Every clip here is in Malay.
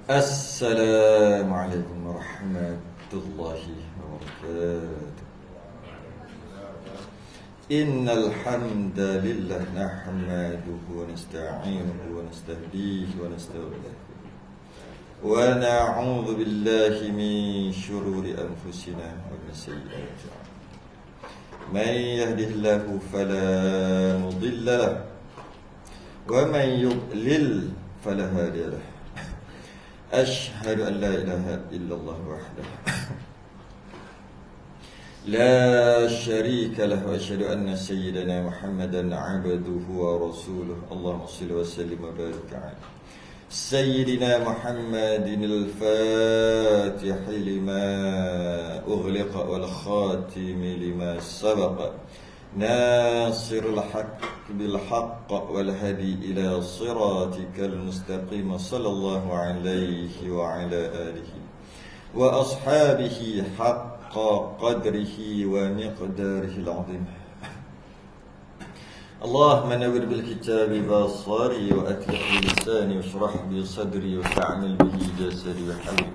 Assalamualaikum warahmatullahi wabarakatuh. Innal hamdalillah nahmaduhu wa nasta'inuhu wa nastahdihi wa nastaghfiruh wa na'udzu billahi min shururi anfusina wa min sayyiati a'malina. Man yahdihillahu fala mudilla lahu wa man yudlil fala hadiya lahu. Asyhadu an la ilaha illallah wahdahu la syarika lahu wa asyhadu anna sayyidana Muhammadan 'abduhu wa rasuluhu. Allahumma shalli wa sallim wa barik 'ala sayyidina Muhammadin al-fatih lima ughliqa wal khatim lima sabaqa nasirul haqq bil haqq wal hadi ila siratikal mustaqim. Sallallahu alaihi wa ala alihi wa ashabihi haqqa qadrihi wa miqdarihi al-azim. Allahumma nawwir bil kitabi basari wa atlih bi lisani washrah bi sadri wa ta'mil bihi jasadi wa hawli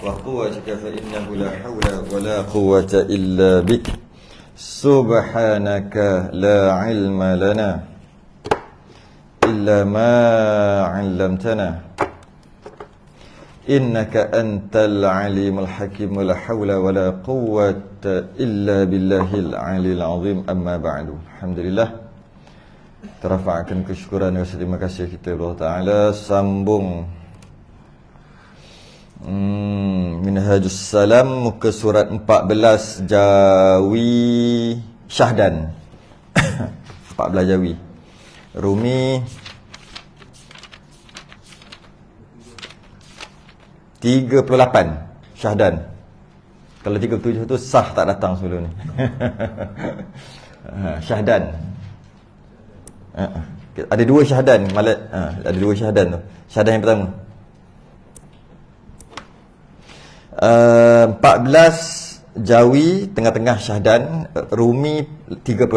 wa quwwatika fa innahu la hawla wa la quwwata illa bik. Subhanaka la ilma lana illa ma 'allamtana innaka antal alimul hakim. La hawla wa la quwwata illa billahil aliyil azim. Amma ba'du. Alhamdulillah, terafa'kan kesyukuran dan terima kasih kita Allah Ta'ala. Sambung Minhajus Salam, muka surat 14, Jawi Syahdan. 14 Jawi Rumi 38 Syahdan. Kalau 37 tu sah tak datang sebelum ni. Syahdan. Ada dua Syahdan, ada dua Syahdan tu. Syahdan yang pertama 14 Jawi, tengah-tengah Syahdan. Rumi 38.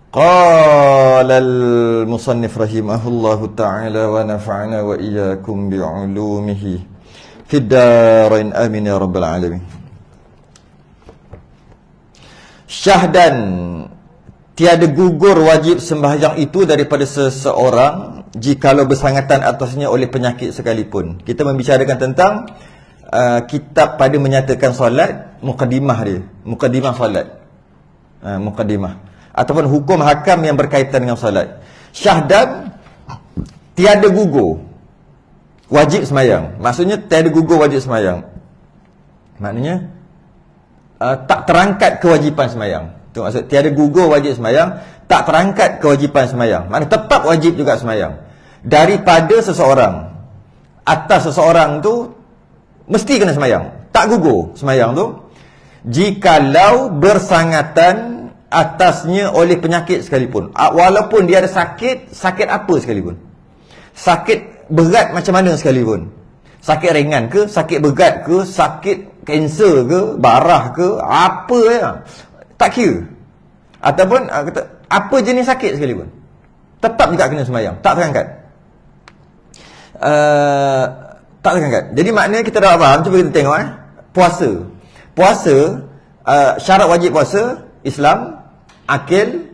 Qala al-musannif rahimahullahu ta'ala wa nafa'ana wa iyyakum bi'ulumihi fid darain amin ya rabbal alamin. Syahdan, tiada gugur wajib sembahyang itu daripada seseorang jikalau bersangatan atasnya oleh penyakit sekalipun. Kita membicarakan tentang kitab pada menyatakan solat, mukaddimah dia, mukaddimah solat, mukaddimah ataupun hukum hakam yang berkaitan dengan solat. Syahdan, tiada gugur wajib semayang. Maksudnya tiada gugur wajib semayang, maknanya tak terangkat kewajipan semayang. Itu maksud tiada gugur wajib semayang, tak terangkat kewajipan semayang, maknanya tetap wajib juga semayang. Daripada seseorang, atas seseorang tu mesti kena semayang, tak gugur semayang tu jikalau bersangatan atasnya oleh penyakit sekalipun. Walaupun dia ada sakit apa sekalipun, sakit berat macam mana sekalipun, sakit ringan ke, sakit berat ke, sakit kanser ke, barah ke, apa ya, tak kira. Ataupun apa jenis sakit sekalipun, tetap juga kena semayang, tak terangkat. Tak terangkat. Jadi maknanya kita dah faham. Cuba kita tengok puasa. Puasa, syarat wajib puasa Islam, akil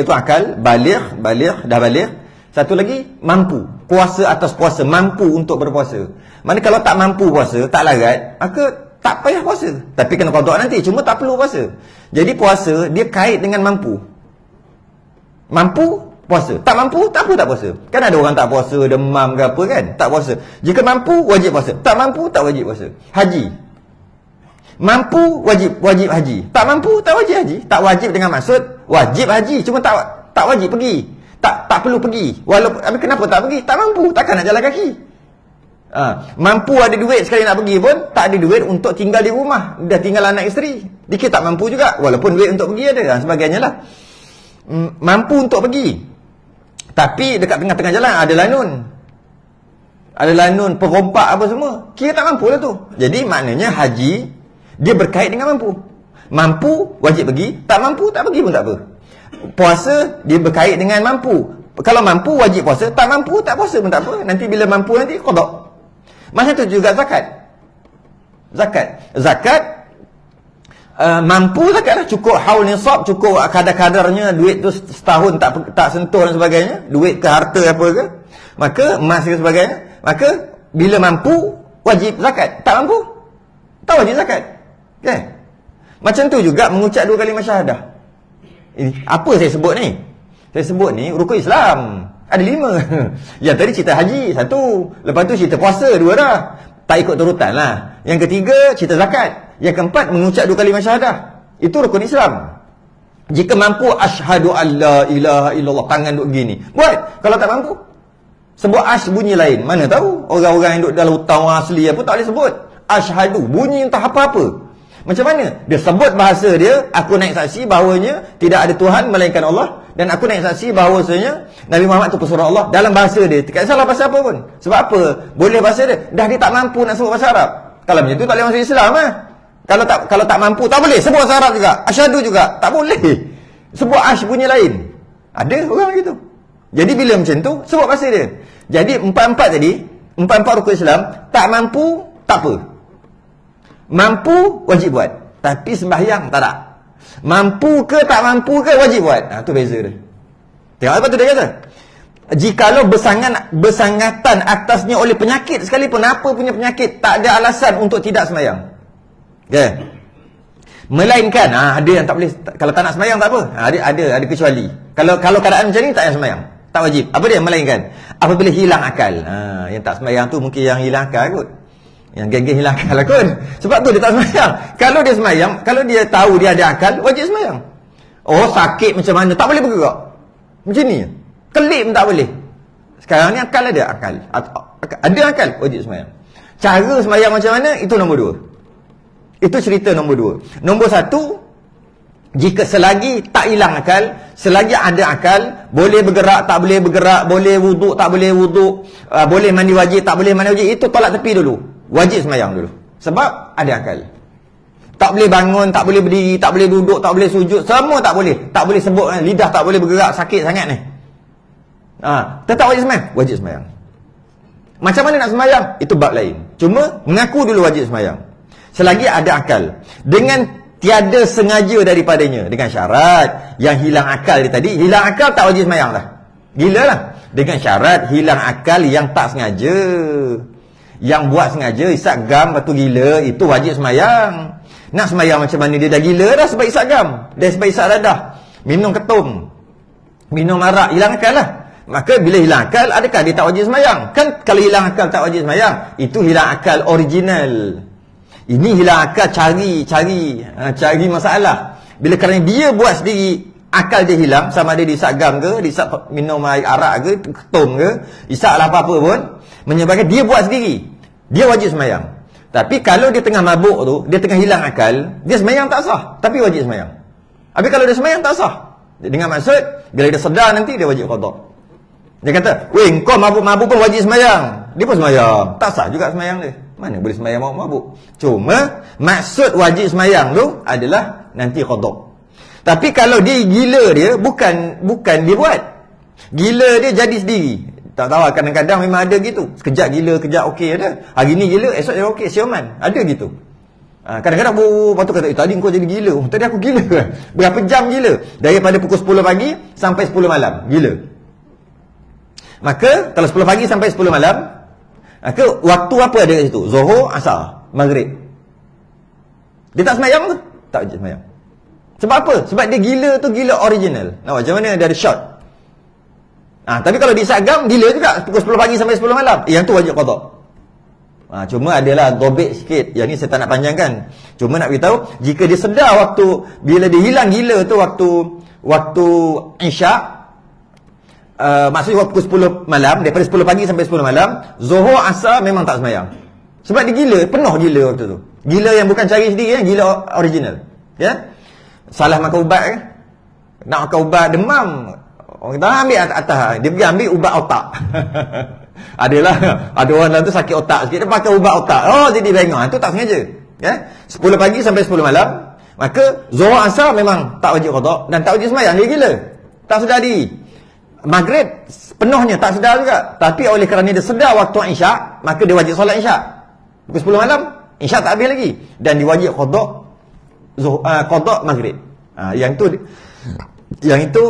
tu akal, baligh, dah baligh. Satu lagi, mampu. Puasa atas puasa, mampu untuk berpuasa. Maknanya kalau tak mampu puasa, tak larat, maka tak payah puasa. Tapi kena qada nanti, cuma tak perlu puasa. Jadi puasa dia kait dengan mampu. Mampu puasa, tak mampu tak apa, tak puasa. Kan ada orang tak puasa, demam ke apa kan, tak puasa. Jika mampu wajib puasa, tak mampu tak wajib puasa. Haji, mampu wajib haji, tak mampu tak wajib haji. Tak wajib dengan maksud wajib haji, cuma tak wajib pergi, tak perlu pergi. Walaupun kenapa tak pergi? Tak mampu, takkan nak jalan kaki. Mampu ada duit sekali nak pergi pun tak ada duit untuk tinggal di rumah, dah tinggal anak isteri, dikit tak mampu juga walaupun duit untuk pergi ada dan sebagainya lah. Mampu untuk pergi, tapi dekat tengah-tengah jalan ada lanun, perompak apa semua, kira tak mampu lah tu. Jadi maknanya haji dia berkait dengan mampu. Mampu wajib pergi, tak mampu tak pergi pun tak apa. Puasa dia berkait dengan mampu. Kalau mampu wajib puasa, tak mampu tak puasa pun tak apa. Nanti bila mampu nanti qada. Macam tu juga zakat. Zakat mampu zakat lah, cukup haul nisab, cukup kadar-kadarnya, duit tu setahun tak sentuh dan sebagainya, duit ke harta apa ke, maka emas ke sebagainya, maka bila mampu wajib zakat. Tak mampu tak wajib zakat. Okay? Macam tu juga mengucap 2 kalimah syahadah. Apa saya sebut ni? Saya sebut ni rukun Islam. Ada 5. Yang tadi cerita haji 1. Lepas tu cerita puasa 2 dah. Tak ikut turutan lah. Yang ketiga cerita zakat. Yang keempat mengucap 2 kalimah syahadah. Itu rukun Islam. Jika mampu asyhadu an la ilaha illallah, tangan duk gini, buat. Kalau tak mampu sebut bunyi lain. Mana tahu orang-orang yang duduk dalam hutang orang asli apa tak boleh sebut asyhadu, bunyi entah apa-apa. Macam mana? Dia sebut bahasa dia, aku naik saksi bahawanya tidak ada Tuhan melainkan Allah, dan aku naik saksi bahawasanya Nabi Muhammad tu pesuruh Allah, dalam bahasa dia. Tak salah bahasa apa pun. Sebab apa? Boleh bahasa dia. Dah dia tak mampu nak sebut bahasa Arab. Kalau macam tu tak boleh masuk Islam lah. Kalau tak mampu tak boleh sebut bahasa Arab juga. Asyhadu juga tak boleh. Sebut bunyi lain. Ada orang gitu. Jadi bila macam tu sebut bahasa dia. Jadi empat rukun Islam, tak mampu tak apa. Mampu wajib buat, tapi sembahyang tak ada. Mampu ke tak mampu ke wajib buat. Tu beza dia. Tengok apa tu dia kata. Jikalau bersangatan atasnya oleh penyakit sekalipun, apa punya penyakit, tak ada alasan untuk tidak sembahyang. Okay. Melainkan ada yang tak boleh, kalau tak nak sembahyang tak apa. Ada kecuali. Kalau keadaan macam ni tak payah sembahyang. Tak wajib. Apa dia? Melainkan apabila hilang akal. Yang tak sembahyang tu mungkin yang hilang akal kot. Yang geng-geng hilang akal lah kot. Sebab tu dia tak sembahyang. Kalau dia sembahyang, kalau dia tahu dia ada akal, wajib sembahyang. Oh, sakit macam mana, tak boleh bergerak. Macam ni. Kelip pun tak boleh. Sekarang ni akal ada. Ada akal, wajib sembahyang. Cara sembahyang macam mana, itu nombor 2. Itu cerita nombor 2. Nombor 1, jika selagi tak hilang akal, selagi ada akal, boleh bergerak, tak boleh bergerak, boleh wuduk, tak boleh wuduk, boleh mandi wajib, tak boleh mandi wajib, itu tolak tepi dulu. Wajib sembahyang dulu. Sebab ada akal. Tak boleh bangun, tak boleh berdiri, tak boleh duduk, tak boleh sujud, semua tak boleh. Tak boleh sebut, lidah tak boleh bergerak, sakit sangat ni. Tetap wajib sembahyang? Wajib sembahyang. Macam mana nak sembahyang? Itu bab lain. Cuma mengaku dulu wajib sembahyang. Selagi ada akal. Dengan tiada sengaja daripadanya, dengan syarat yang hilang akal dia tadi. Hilang akal tak wajib sembahyang dah. Gila lah. Dengan syarat hilang akal yang tak sengaja. Yang buat sengaja isap gam, lepas tu gila, itu wajib sembahyang. Nak sembahyang macam mana, dia dah gila dah sebab isap gam, dia sebab isap dadah, minum ketum, minum arak, hilang akal lah. Maka bila hilang akal, adakah dia tak wajib sembahyang? Kan kalau hilang akal tak wajib sembahyang, itu hilang akal original. Ini hilang akal cari masalah. Bila kerana dia buat sendiri, akal dia hilang, sama ada disap gam ke, disap minum air arak ke, ketum ke, isap lah apa-apa pun, menyebabkan dia buat sendiri, dia wajib sembahyang. Tapi kalau dia tengah mabuk tu, dia tengah hilang akal, dia sembahyang tak sah, tapi wajib sembahyang. Habis kalau dia sembahyang tak sah, dengan maksud bila dia sedar nanti dia wajib qada. Dia kata, "Weh, kau mabuk-mabuk pun wajib sembahyang." Dia pun sembahyang, tak sah juga sembahyang dia. Mana boleh sembahyang mabuk-mabuk? Cuma maksud wajib sembahyang tu adalah nanti qada. Tapi kalau dia gila, dia bukan dia buat. Gila dia jadi sendiri. Tak tahu, kadang-kadang memang ada gitu. Sekejap gila, kejap okey ada. Hari ni gila, esok dia okey, siaman. Ada gitu. Kadang-kadang lepas tu kata, tadi kau jadi gila. Tadi aku gila kan? Berapa jam gila? Daripada pukul 10 pagi sampai 10 malam. Gila. Maka, kalau 10 pagi sampai 10 malam, maka waktu apa ada kat situ? Zuhur, Asar, Maghrib. Dia tak sembahyang tu? Tak wajib sembahyang. Sebab apa? Sebab dia gila tu gila original. Nampak macam mana dia ada shot. Tapi kalau disap gam, gila juga. Pukul 10 pagi sampai 10 malam. Yang tu wajib qada. Cuma adalah dobek sikit. Yang ni saya tak nak panjangkan. Cuma nak beritahu, jika dia sedar waktu, bila dia hilang gila tu waktu Isyak, maksudnya waktu pukul 10 malam, daripada 10 pagi sampai 10 malam, Zuhur, Asar memang tak sembahyang. Sebab dia gila, penuh gila waktu tu. Gila yang bukan cari sendiri, gila original. Ya? Salah makan ubat kan? Nak makan ubat demam, orang kata ambil atas, dia pergi ambil ubat otak. Ada orang dalam tu sakit otak sikit, dia pakai ubat otak. Oh, jadi bengong. Itu tak sengaja. Ya? 10 pagi sampai 10 malam, maka Zuhur, Asar memang tak wajib qada dan tak wajib sembahyang. Dia gila. Tak sedar diri. Maghrib penuhnya tak sedar juga. Tapi oleh kerana dia sedar waktu Isyak, maka dia wajib solat Isyak. Pukul 10 malam, Isyak tak habis lagi. Dan dia wajib qada Maghrib. Yang itu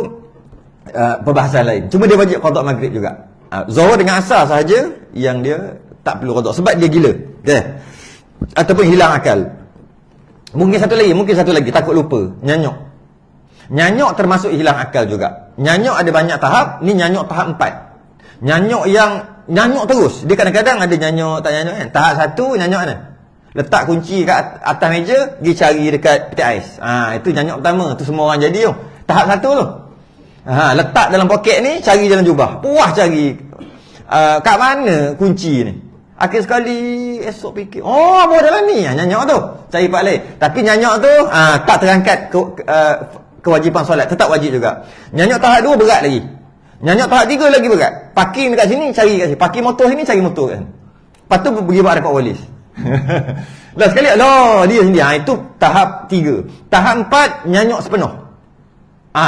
perbahasan lain. Cuma dia wajib qada Maghrib juga. Zuhur dengan Asar sahaja yang dia tak perlu qada sebab dia gila. Okay. Ataupun hilang akal. Mungkin satu lagi takut lupa, nyanyuk. Nyanyuk termasuk hilang akal juga. Nyanyuk ada banyak tahap, ni nyanyuk tahap 4. Nyanyuk yang nyanyuk terus. Dia kadang-kadang ada nyanyuk tak nyanyuk kan. Tahap 1 nyanyuk mana? Letak kunci kat atas meja, pergi cari dekat peti ais. Itu nyanyuk pertama, tu semua orang jadi tu. Tahap 1 tu. Letak dalam poket ni, cari dalam jubah. Puas cari kat mana kunci ni. Akhir sekali esok fikir, bawa dalam ni, nyanyuk tu. Cari part lain. Tapi nyanyuk tu tak terangkat kewajipan solat, tetap wajib juga. Nyanyuk tahap 2 berat lagi. Nyanyuk tahap 3 lagi berat. Parking dekat sini, cari kat sini. Parking motor sini, cari motor kan. Lepas tu pergi buat rekod polis. Last sekali, dia sendiri. Itu tahap 3. Tahap 4, nyanyuk sepenuh.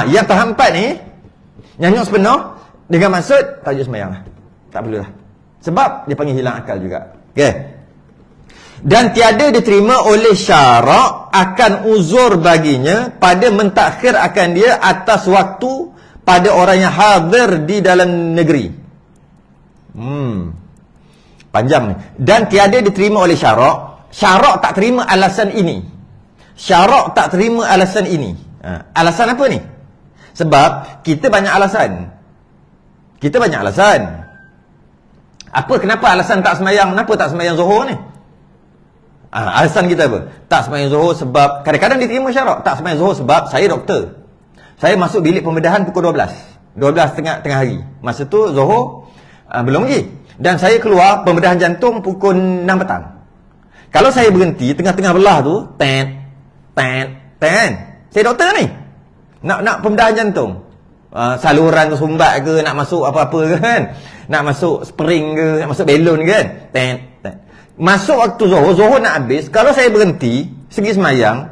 Yang tahap 4 ni, nyanyuk sepenuh, dengan maksud, tajuk sembahyang lah. Tak perlulah. Sebab dia panggil hilang akal juga. Okay. Dan tiada diterima oleh syarak akan uzur baginya pada mentakhir akan dia atas waktu pada orang yang hadir di dalam negeri. Panjang ni. Dan tiada diterima oleh syarak. Syarak tak terima alasan ini. Syarak tak terima alasan ini. Alasan apa ni? Sebab kita banyak alasan. Kenapa alasan tak semayang? Kenapa tak semayang Zuhur ni? Alasan kita apa? Tak semayang Zuhur sebab kadang-kadang diterima syarak. Tak semayang Zuhur sebab saya doktor. Saya masuk bilik pembedahan pukul 12 tengah hari. Masa tu Zuhur belum lagi. Dan saya keluar pembedahan jantung pukul 6 petang. Kalau saya berhenti tengah-tengah belah tu, saya doktor ni. Nak pembedahan jantung. Saluran tersumbat ke, nak masuk apa-apa ke kan, nak masuk spring ke, nak masuk belon ke kan, masuk waktu Zuhur nak habis. Kalau saya berhenti segi semayang,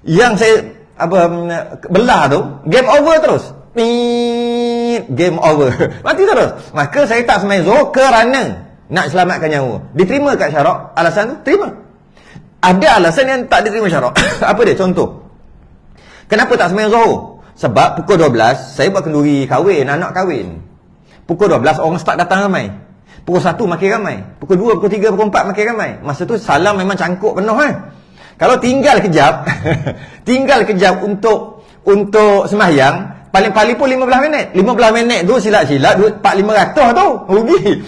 yang saya belah tu, game over terus, game over mati terus. Maka saya tak semayang Zuhur kerana nak selamatkan nyawa. Diterima kat syarak alasan tu? Terima. Ada alasan yang tak diterima syarak. Apa dia? Contoh, kenapa tak semayang Zuhur? Sebab pukul 12 saya buat kenduri kahwin, anak kahwin. Pukul 12 orang start datang ramai. Pukul 1 makin ramai. Pukul 2, pukul 3, pukul 4 makin ramai. Masa tu salam memang cangkuk penuh kan. Kalau tinggal kejap untuk sembahyang, paling-paling pun 15 minit. 15 minit tu silat-silat 4-500 tu. Rugi.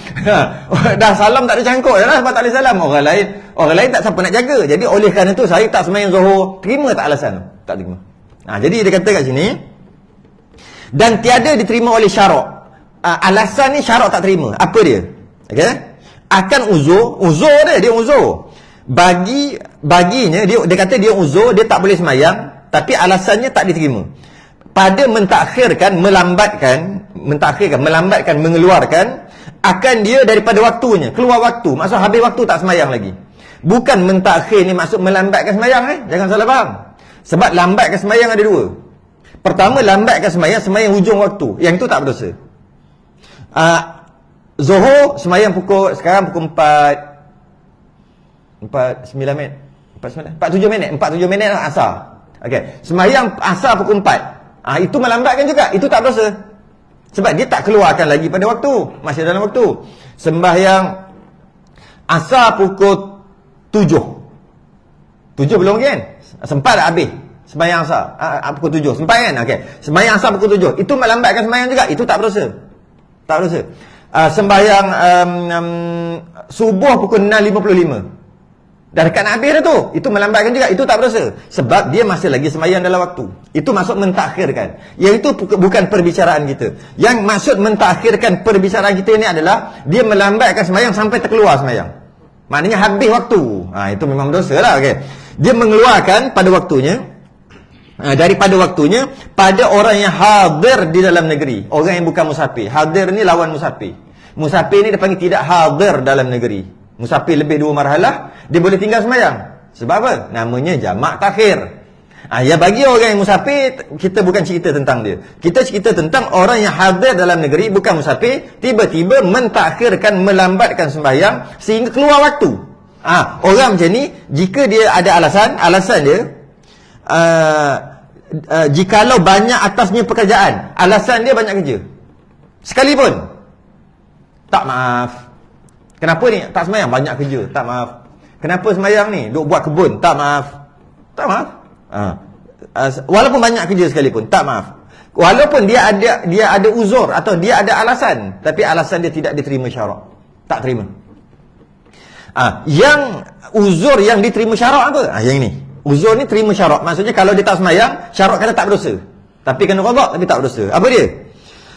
Dah salam tak ada cangkuk dah sebab tak ada salam. Orang lain tak siapa nak jaga. Jadi oleh kerana tu saya tak sembahyang Zuhur. Terima tak alasan tu? Tak terima. Jadi dia kata kat sini, dan tiada diterima oleh syarak. Alasan ni syarak tak terima. Apa dia? Okay? Akan uzur dia uzur. Baginya dia kata dia uzur, dia tak boleh semayang, tapi alasannya tak diterima. Pada mentakhirkan, melambatkan, mengeluarkan akan dia daripada waktunya, keluar waktu. Maksud habis waktu tak semayang lagi. Bukan mentakhir ni maksud melambatkan semayang Jangan salah faham. Sebab lambatkan semayang ada dua. Pertama, lambatkan semayang hujung waktu. Yang itu tak berdosa. Zuhur semayang sekarang pukul 47 minit asar. Okey, semayang asar pukul 4. Itu melambatkan juga. Itu tak berdosa. Sebab dia tak keluarkan lagi pada waktu, masih dalam waktu. Sembahyang asar pukul 7 belum kan? Sempat tak habis sembahyang asar pukul 7. Sempat kan? Okey. Sembahyang asar pukul 7. Itu melambatkan sembahyang juga. Itu tak berdosa. Sembahyang subuh pukul 6.55. Dah dekat nak habis dah tu. Itu melambatkan juga. Itu tak berdosa. Sebab dia masih lagi sembahyang dalam waktu. Itu maksud mentakhirkan. Iaitu bukan perbicaraan kita. Yang maksud mentakhirkan perbicaraan kita ni adalah dia melambatkan sembahyang sampai terkeluar sembahyang. Maknanya habis waktu. Itu memang berdosa lah. Okay. Dia mengeluarkan pada waktunya, daripada waktunya pada orang yang hadir di dalam negeri. Orang yang bukan musafir. Hadir ni lawan musafir. Musafir ni dia panggil tidak hadir dalam negeri. Musafir lebih 2 marhalah, dia boleh tinggal sembahyang. Sebab apa? Namanya jamak takhir. Ya bagi orang yang musafir, kita bukan cerita tentang dia. Kita cerita tentang orang yang hadir dalam negeri, bukan musafir, tiba-tiba mentakhirkan, melambatkan sembahyang sehingga keluar waktu. Orang macam ni, jika dia ada alasan dia, jikalau banyak atasnya pekerjaan, alasan dia banyak kerja, sekalipun, tak maaf. Kenapa ni? Tak sembahyang, banyak kerja, tak maaf. Kenapa sembahyang ni? Duk buat kebun, tak maaf. Tak maaf. Walaupun banyak kerja sekalipun, tak maaf. Walaupun dia ada uzur atau dia ada alasan, tapi alasan dia tidak diterima syarak, tak terima. Yang uzur yang diterima syarak apa? Yang ini. Uzur ni terima syarak. Maksudnya kalau dia tak sembahyang, syarak kata tak berdosa. Tapi kena qada tapi tak berdosa. Apa dia?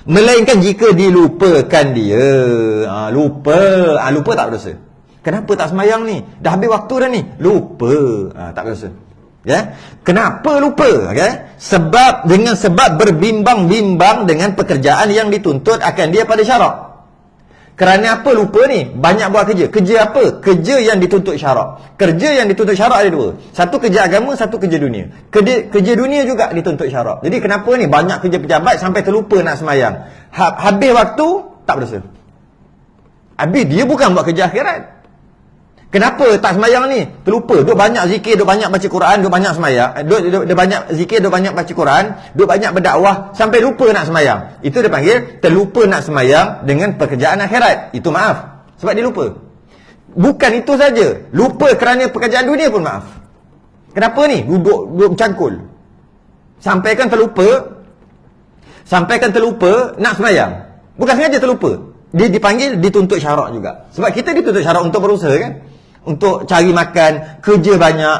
Melainkan jika dilupakan dia. Lupa tak berdosa. Kenapa tak sembahyang ni? Dah habis waktu dah ni. Lupa. Tak berdosa. Ya? Kenapa lupa? Okay? Sebab berbimbang-bimbang dengan pekerjaan yang dituntut akan dia pada syarak. Kerana apa lupa ni? Banyak buat kerja. Kerja apa? Kerja yang dituntut syarak. Kerja yang dituntut syarak ada dua. Satu kerja agama, satu kerja dunia. Kerja dunia juga dituntut syarak. Jadi kenapa ni? Banyak kerja pejabat sampai terlupa nak sembahyang. Habis waktu, tak berdosa. Habis dia bukan buat kerja akhirat. Kenapa tak sembahyang ni? Terlupa. Duk banyak zikir, duk banyak baca Quran, duk banyak sembahyang. Duk banyak zikir, duk banyak baca Quran, duk banyak berdakwah sampai lupa nak sembahyang. Itu dia panggil terlupa nak sembahyang dengan pekerjaan akhirat. Itu maaf. Sebab dia lupa. Bukan itu saja. Lupa kerana pekerjaan dunia pun maaf. Kenapa ni? Duduk bercangkul. Sampaikan terlupa nak sembahyang. Bukan sengaja terlupa. Dia dipanggil dituntut syarak juga. Sebab kita dituntut syarak untuk berusaha kan? Untuk cari makan, kerja banyak.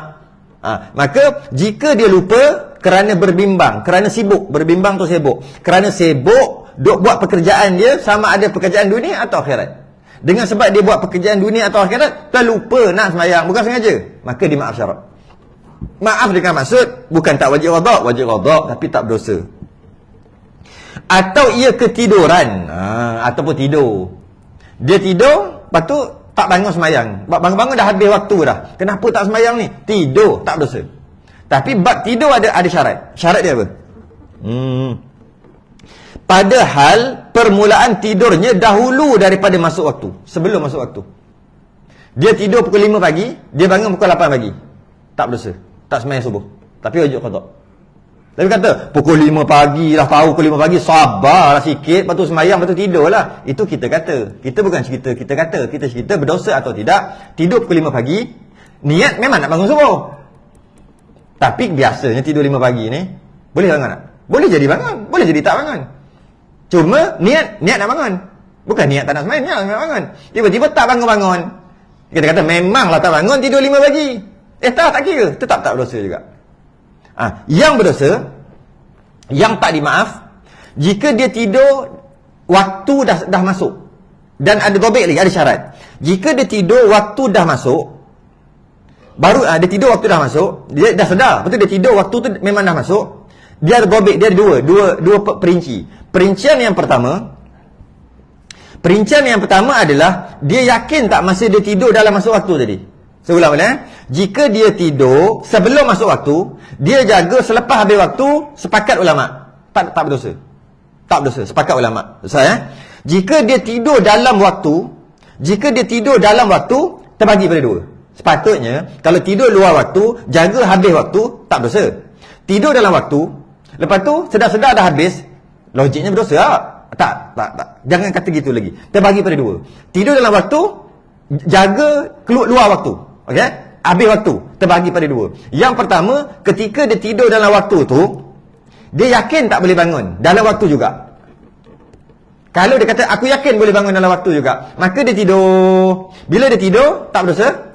Maka jika dia lupa kerana berbimbang, kerana sibuk, berbimbang tu sibuk, kerana sibuk duk buat pekerjaan dia, sama ada pekerjaan dunia atau akhirat. Dengan sebab dia buat pekerjaan dunia atau akhirat, terlupa nak sembahyang, bukan sengaja, maka dia maaf syarak. Maaf dengan maksud bukan tak wajib qada, tapi tak berdosa. Atau ia ketiduran, ataupun tidur. Dia tidur, lepas tu tak bangun sembahyang. Bangun-bangun dah habis waktu dah. Kenapa tak sembahyang ni? Tidur, tak berdosa. Tapi bab tidur ada syarat. Syarat dia apa? Padahal permulaan tidurnya dahulu daripada masuk waktu. Sebelum masuk waktu. Dia tidur pukul 5 pagi, dia bangun pukul 8 pagi. Tak berdosa. Tak sembahyang subuh. Tapi wajib qada. Tapi kata, pukul 5 pagi lah, tahu pukul 5 pagi, sabarlah sikit, lepas tu sembahyang, lepas tu tidur lah. Itu kita kata. Kita bukan cerita, kita kata. Kita cerita berdosa atau tidak. Tidur pukul 5 pagi, niat memang nak bangun subuh. Tapi biasanya tidur 5 pagi ni, boleh bangun tak? Boleh jadi bangun, boleh jadi tak bangun. Cuma, niat nak bangun. Bukan niat tak nak sembahyang, niat nak bangun. Tiba-tiba tak bangun-bangun. Kita kata, memanglah tak bangun, tidur 5 pagi. Tak kira. Tetap tak berdosa juga. Yang berdosa, yang tak dimaaf, jika dia tidur waktu dah masuk. Dan ada gobek lagi, ada syarat. Jika dia tidur waktu dah masuk, baru dia tidur waktu dah masuk, dia dah sedar, betul dia tidur waktu tu memang dah masuk, dia ada gobek, dia ada dua perinci. Perincian yang pertama adalah dia yakin tak masa dia tidur dalam masuk waktu tadi. Saya ulang balik. Jika dia tidur sebelum masuk waktu, dia jaga selepas habis waktu, sepakat ulama. Tak berdosa. Tak berdosa, sepakat ulama. Jika dia tidur dalam waktu, terbagi pada dua. Sepatutnya, kalau tidur luar waktu, jaga habis waktu, tak berdosa. Tidur dalam waktu, lepas tu sedar-sedar dah habis, logiknya berdosa tak? Tak. Jangan kata gitu lagi. Terbagi pada dua. Tidur dalam waktu, jaga luar waktu. Okey? Habis waktu, terbagi pada dua. Yang pertama, ketika dia tidur dalam waktu tu, dia yakin tak boleh bangun dalam waktu juga. Kalau dia kata aku yakin boleh bangun dalam waktu juga, maka dia tidur. Bila dia tidur, tak berdosa.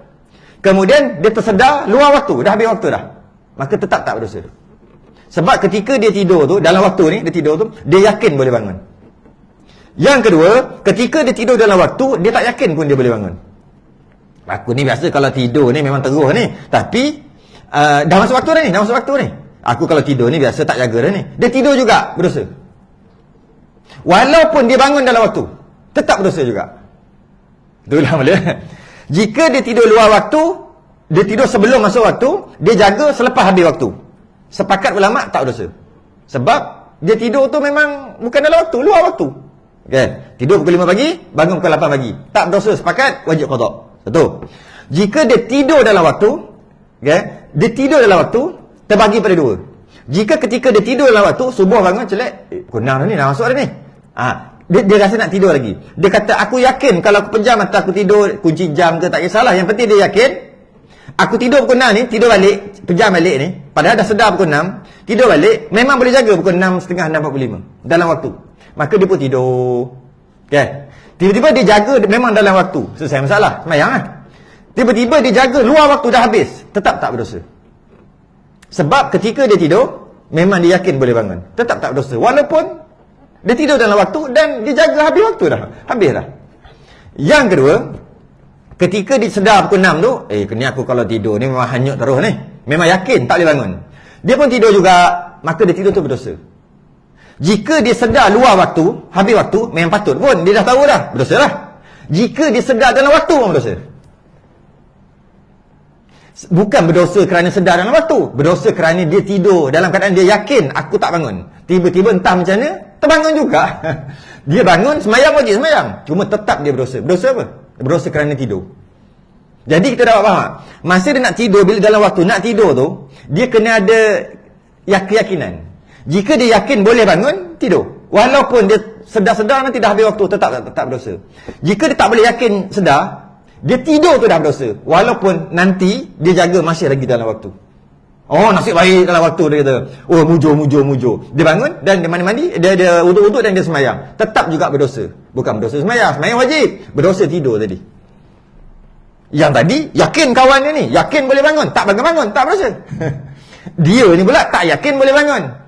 Kemudian dia tersedar luar waktu, dah habis waktu dah, maka tetap tak berdosa. Sebab ketika dia tidur tu, dalam waktu ni dia tidur tu, dia yakin boleh bangun. Yang kedua, ketika dia tidur dalam waktu, dia tak yakin pun dia boleh bangun. Aku ni biasa kalau tidur ni memang terus ni. Tapi dah masuk waktu ni. Aku kalau tidur ni biasa tak jaga dah ni. Dia tidur juga berdosa. Walaupun dia bangun dalam waktu, tetap berdosa juga. Itulah boleh. Jika dia tidur luar waktu, dia tidur sebelum masuk waktu, dia jaga selepas habis waktu. Sepakat ulama tak berdosa. Sebab dia tidur tu memang bukan dalam waktu, luar waktu. Kan? Tidur pukul 5 pagi, bangun pukul 8 pagi. Tak berdosa, sepakat, wajib qada. Satu. Jika dia tidur dalam waktu, okay, dia tidur dalam waktu, terbagi pada dua. Jika ketika dia tidur dalam waktu, subuh bangun celek, pukul 6 dah ni, dah masuk dah ni. Dia rasa nak tidur lagi. Dia kata, aku yakin kalau aku pejam mata aku tidur, kunci jam ke tak kisahlah. Yang penting dia yakin, aku tidur pukul 6 ni, tidur balik, pejam balik ni, padahal dah sedar pukul 6, tidur balik, memang boleh jaga pukul 6.30, 6.45 dalam waktu. Maka dia pun tidur. Okay. Tiba-tiba dia jaga memang dalam waktu. Selesai masalah, semayang lah. Tiba-tiba dia jaga luar waktu dah habis, tetap tak berdosa. Sebab ketika dia tidur, memang dia yakin boleh bangun, tetap tak berdosa. Walaupun dia tidur dalam waktu dan dia jaga habis waktu dah. Habis dah. Yang kedua, ketika dia sedar pukul 6 tu, ni aku kalau tidur ni memang hanyut terus ni. Memang yakin tak boleh bangun. Dia pun tidur juga, maka dia tidur tu berdosa. Jika dia sedar luar waktu, habis waktu, memang patut pun. Dia dah tahu dah, berdosa lah. Jika dia sedar dalam waktu pun berdosa. Bukan berdosa kerana sedar dalam waktu. Berdosa kerana dia tidur dalam keadaan dia yakin, aku tak bangun. Tiba-tiba entah macam mana, terbangun juga. Dia bangun, semayang wajib semayang. Cuma tetap dia berdosa. Berdosa apa? Berdosa kerana tidur. Jadi kita dapat faham, masa dia nak tidur, bila dalam waktu nak tidur tu, dia kena ada keyakinan. Jika dia yakin boleh bangun, tidur. Walaupun dia sedar-sedar nanti dah habis waktu, tetap berdosa. Jika dia tak boleh yakin sedar, dia tidur tu dah berdosa. Walaupun nanti dia jaga masih lagi dalam waktu. Oh, nasib baik dalam waktu, dia kata. Oh, mujur. Dia bangun dan dia mandi-mandi, dia uduk-uduk dan dia semayang. Tetap juga berdosa. Bukan berdosa semayang wajib. Berdosa tidur tadi. Yang tadi, yakin kawannya ni, yakin boleh bangun, tak bangun-bangun, tak berdosa. Dia ni pula tak yakin boleh bangun.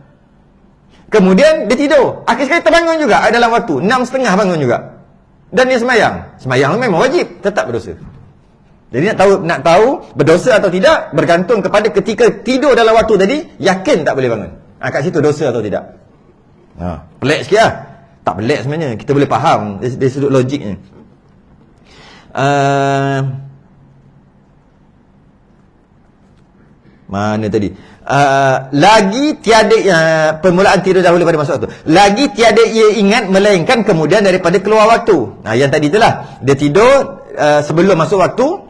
Kemudian dia tidur. Akhir sekali terbangun juga dalam waktu. 6.30 bangun juga. Dan dia semayang. Semayang memang wajib, tetap berdosa. Jadi nak tahu berdosa atau tidak bergantung kepada ketika tidur dalam waktu tadi, yakin tak boleh bangun. Kat situ dosa atau tidak. Pelik sikit lah. Tak pelik sebenarnya. Kita boleh faham dari sudut logiknya. Mana tadi? Lagi tiada permulaan tidur dahulu pada masa waktu. Lagi tiada ia ingat melainkan kemudian daripada keluar waktu. Yang tadi itulah. Dia tidur sebelum masuk waktu.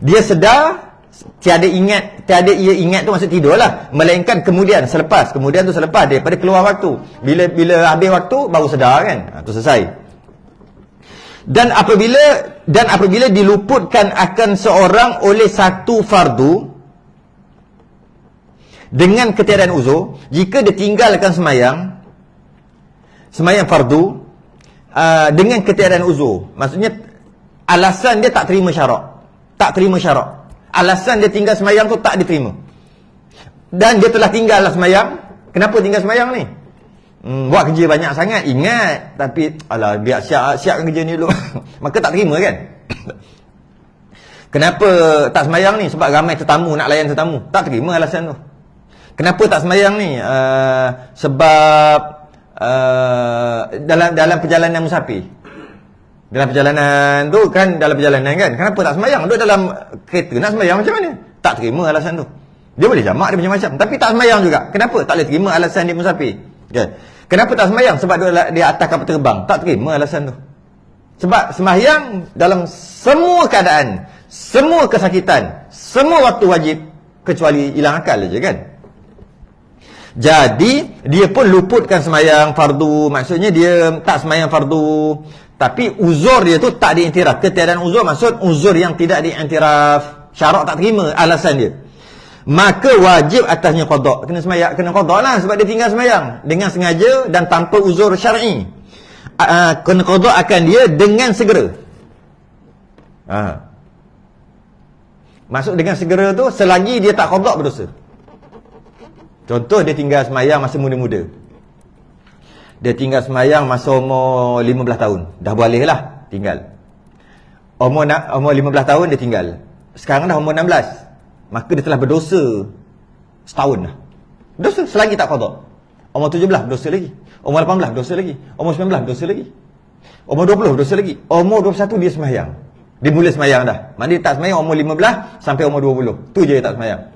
Dia sedar, tiada ia ingat tu maksud tidur lah. Melainkan kemudian kemudian tu selepas daripada keluar waktu. Bila habis waktu baru sedar kan. Tu selesai. Dan apabila diluputkan akan seorang oleh satu fardu dengan ketiadaan uzur, jika dia tinggalkan semayang fardu dengan ketiadaan uzur, maksudnya alasan dia tak terima syarak. Alasan dia tinggal semayang tu tak diterima. Dan dia telah tinggal semayang. Kenapa tinggal semayang ni? Buat kerja banyak sangat, ingat, tapi alah biar siapkan kerja ni dulu. Maka tak terima kan? Kenapa tak semayang ni? Sebab ramai tetamu, nak layan tetamu. Tak terima alasan tu. Kenapa tak semayang ni? Sebab dalam perjalanan musafir. Dalam perjalanan tu kan, kenapa tak semayang? Duduk dalam kereta nak semayang macam mana? Tak terima alasan tu. Dia boleh jamak dia macam-macam, tapi tak semayang juga. Kenapa? Tak boleh terima alasan dia musafir. Okay. Kenapa tak semayang? Sebab dia atas kapal terbang. Tak terima alasan tu. Sebab semayang dalam semua keadaan, semua kesakitan, semua waktu wajib, kecuali hilang akal je kan. Jadi dia pun luputkan semayang fardu. Maksudnya dia tak semayang fardu, tapi uzur dia tu tak diiktiraf. Ketiadaan uzur maksud uzur yang tidak diiktiraf. Syarak tak terima alasan dia. Maka wajib atasnya qada. Kena qada lah sebab dia tinggal semayang dengan sengaja dan tanpa uzur syar'i. Kena qada akan dia dengan segera. Maksud dengan segera tu selagi dia tak qada berdosa. Contoh dia tinggal semayang masa muda-muda. Dia tinggal semayang masa umur 15 tahun. Dah boleh lah tinggal. Umur 15 tahun dia tinggal. Sekarang dah umur 16. Maka dia telah berdosa setahun dah. Dosa selagi tak qada. Umur 17 berdosa lagi. Umur 18 berdosa lagi. Umur 19 berdosa lagi. Umur 20 berdosa lagi. Umur 21 dia semayang. Dia mula semayang dah. Maknanya dia tak semayang umur 15 sampai umur 20. Tu je dia tak semayang.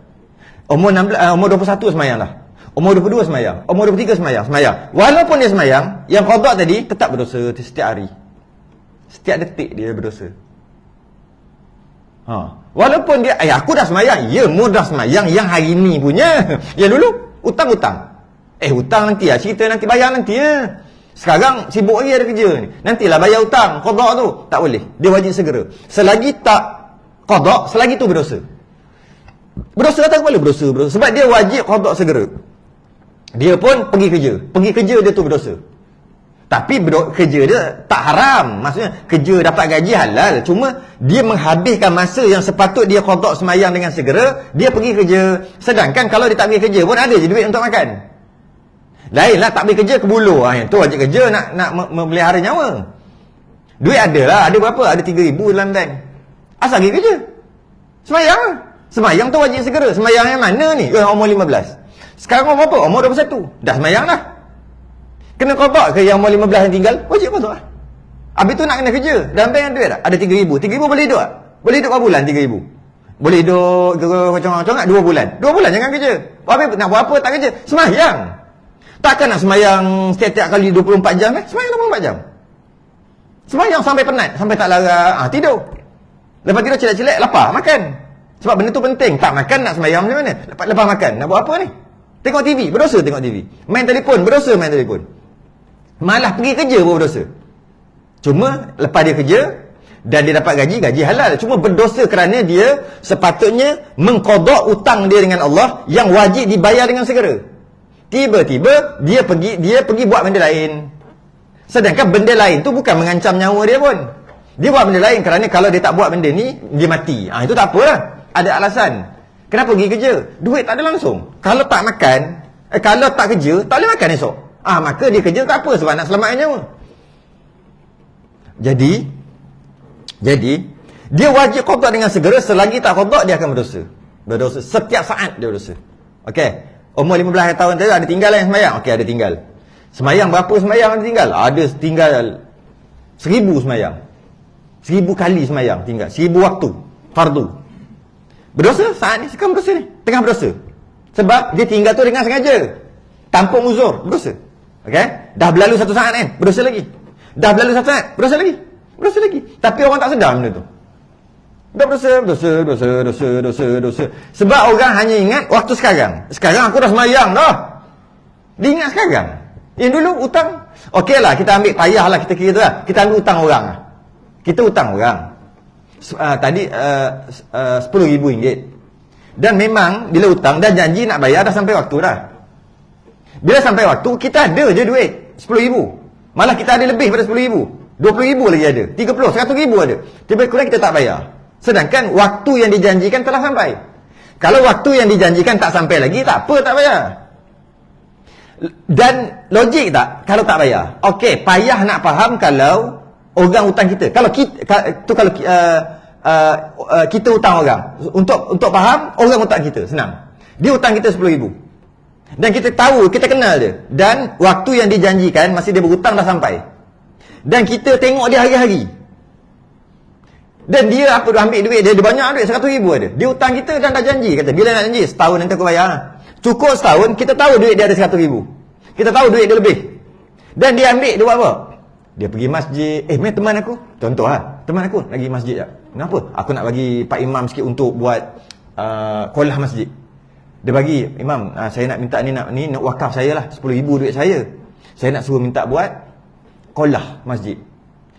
Umur 16, umur 21 semayang dah. Umur 22 semayang. Umur 23 semayang. Walaupun dia semayang, yang qada tadi tetap berdosa setiap hari. Setiap detik dia berdosa. Walaupun dia, aku dah semayang. Ya, mu dah semayang yang hari ni punya. Yang dulu, hutang-hutang. Hutang nanti lah. Cerita nanti bayar nanti ya. Sekarang sibuk lagi ada kerja ni. Nantilah bayar hutang, qada tu. Tak boleh. Dia wajib segera. Selagi tak qada, selagi tu berdosa. Berdosa atau kepala? Berdosa. Sebab dia wajib qada segera. Dia pun pergi kerja. Pergi kerja dia tu berdosa. Tapi kerja dia tak haram. Maksudnya kerja dapat gaji halal. Cuma dia menghabiskan masa yang sepatut dia qada semayang dengan segera, dia pergi kerja. Sedangkan kalau dia tak pergi kerja pun ada je duit untuk makan. Lainlah tak pergi kerja ke bulu. Yang tu wajib kerja nak memelihara nyawa. Duit ada lah. Ada berapa? Ada 3,000 dalam bank. Asal pergi kerja. Semayang lah. Semayang tu wajib segera. Semayang yang mana ni? Umur 15. Sekarang umur berapa? Umur 21. Dah semayang dah. Kena qada ke yang umur 15 yang tinggal? Wajib qada lah. Habis tu nak kena kerja. Dalam bank ada duit tak? Ada 3,000. 3,000 boleh hidup tak? Boleh hidup berapa bulan 3,000? Boleh hidup macam-macam tak? 2 bulan. 2 bulan jangan kerja. Habis nak buat apa tak kerja? Semayang. Takkan nak semayang setiap kali 24 jam Semayang 24 jam. Semayang sampai penat. Sampai tak lara. Tidur. Lepas tidur celak-celak, lapar, makan. Sebab benda tu penting. Tak makan nak semayang macam mana? Lepas makan, nak buat apa ni? Tengok TV, berdosa tengok TV. Main telefon, berdosa main telefon. Malah pergi kerja pun berdosa. Cuma lepas dia kerja dan dia dapat gaji halal. Cuma berdosa kerana dia sepatutnya mengqada hutang dia dengan Allah yang wajib dibayar dengan segera. Tiba-tiba dia pergi buat benda lain. Sedangkan benda lain tu bukan mengancam nyawa dia pun. Dia buat benda lain kerana kalau dia tak buat benda ni, dia mati. Itu tak apalah. Ada alasan. Kenapa pergi kerja? Duit tak ada langsung. Kalau tak makan, kalau tak kerja, tak boleh makan esok. Maka dia kerja tak apa sebab nak selamatkan nyawa. Jadi dia wajib qada dengan segera. Selagi tak qada, dia akan berdosa. Berdosa setiap saat dia berdosa. Okey. Umur 15 tahun tadi ada tinggal yang semayang. Okey, ada tinggal. Semayang berapa semayang ada tinggal? Ada tinggal 1,000 semayang. 1,000 kali semayang tinggal. 1,000 waktu fardu. Berdosa saat ni, sekarang berdosa ni. Tengah berdosa. Sebab dia tinggal tu dengan sengaja. Tanpa uzur, berdosa. Okey? Dah berlalu 1 saat kan? Berdosa lagi. Dah berlalu 1 saat, berdosa lagi. Berdosa lagi. Tapi orang tak sedar benda tu. Dah berdosa. Sebab orang hanya ingat waktu sekarang. Sekarang aku dah semayang dah. Dia ingat sekarang. Yang dulu hutang. Okey lah, kita ambil payah lah kita kira tu lah. Kita ambil hutang orang lah. Kita hutang orang. Tadi RM10,000. Dan memang bila hutang dah janji nak bayar, dah sampai waktu dah. Bila sampai waktu, kita ada je duit RM10,000. Malah kita ada lebih pada RM10,000. RM20,000 lagi ada. RM30,000, RM100,000 ada. Tiba-tiba kita tak bayar. Sedangkan waktu yang dijanjikan telah sampai. Kalau waktu yang dijanjikan tak sampai lagi, tak apa, tak bayar. Dan logik tak kalau tak bayar? Okey, payah nak faham kalau orang hutang kita. Kalau kita hutang orang. Untuk faham, orang hutang kita, senang. Dia hutang kita RM10,000. Dan kita tahu, kita kenal dia. Dan waktu yang dijanjikan, masa dia berhutang dah sampai. Dan kita tengok dia hari-hari. Dan dia ambil duit dia banyak duit, RM100,000 ada. Dia hutang kita dan dah janji, kata bila nak janji, setahun nanti aku bayar. Cukup setahun, kita tahu duit dia ada RM100,000. Kita tahu duit dia lebih. Dan dia ambil, dia buat apa? Dia pergi masjid. Main teman aku, contoh lah, teman aku lagi masjid tak? Kenapa? Aku nak bagi Pak Imam sikit untuk buat kolah masjid. Dia bagi, Imam, saya nak minta ni nak wakaf saya lah, RM10,000 duit saya. Saya nak suruh minta buat kolah masjid.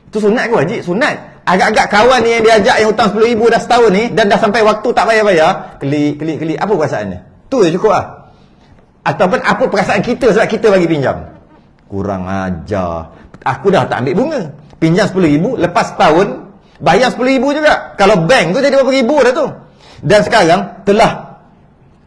Itu sunat ke wajib? Sunat. Agak-agak kawan ni yang diajak yang hutang RM10,000 dah setahun ni, dan dah sampai waktu tak bayar-bayar, kelik. Apa perasaannya? Tu je cukup lah. Ataupun apa perasaan kita sebab kita bagi pinjam? Kurang ajar. Aku dah tak ambil bunga. Pinjam RM10,000, lepas setahun bayar RM10,000 juga. Kalau bank tu jadi berapa ribu dah tu. Dan sekarang telah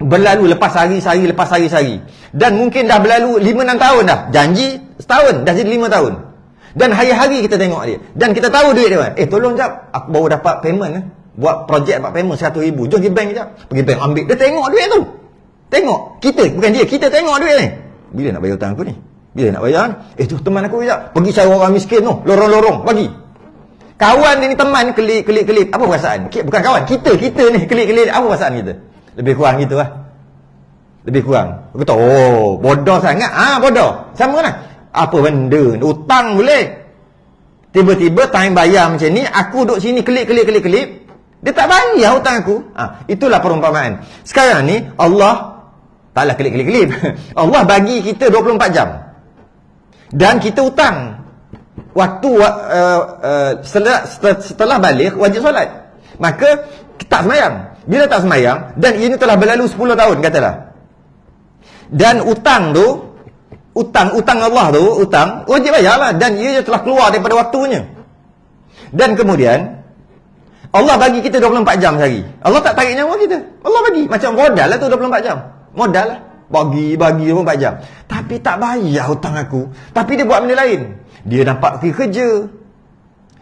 berlalu lepas hari-hari lepas hari-hari. Dan mungkin dah berlalu 5-6 tahun dah. Janji setahun, dah jadi 5 tahun. Dan hari-hari kita tengok dia. Dan kita tahu duit dia. Tolong jap, aku baru dapat payment buat projek dapat payment RM100,000. Jom pergi bank jap. Pergi bank ambil. Dia tengok duit tu. Tengok. Kita, bukan dia. Kita tengok duit ni. Bila nak bayar hutang aku ni? Bila nak bayar? Tu teman aku jap. Pergi cari orang miskin tu. Lorong-lorong. Bagi. Kawan dia ni teman ni kelip-kelip. Apa perasaan? Bukan kawan. Kita ni kelip-kelip. Apa perasaan kita? Lebih kurang gitu lah. Lebih kurang. Aku tahu, bodoh sangat. Bodoh. Sama lah. Apa benda? Hutang boleh. Tiba-tiba time bayar macam ni, aku duduk sini kelip. Dia tak bayar hutang aku. Itulah perumpamaan. Sekarang ni, Allah taklah kelip. Allah bagi kita 24 jam. Dan kita hutang. Waktu setelah balik, wajib solat. Maka, tak semayang. Bila tak semayang, dan ini telah berlalu 10 tahun, katalah. Dan hutang Allah tu, wajib bayarlah. Dan ia telah keluar daripada waktunya. Dan kemudian, Allah bagi kita 24 jam sehari. Allah tak tarik nyawa kita. Allah bagi. Macam modal lah tu 24 jam. Modal lah. Bagi 24 jam. Tapi tak bayar hutang aku. Tapi dia buat benda lain. Dia nampak pergi kerja.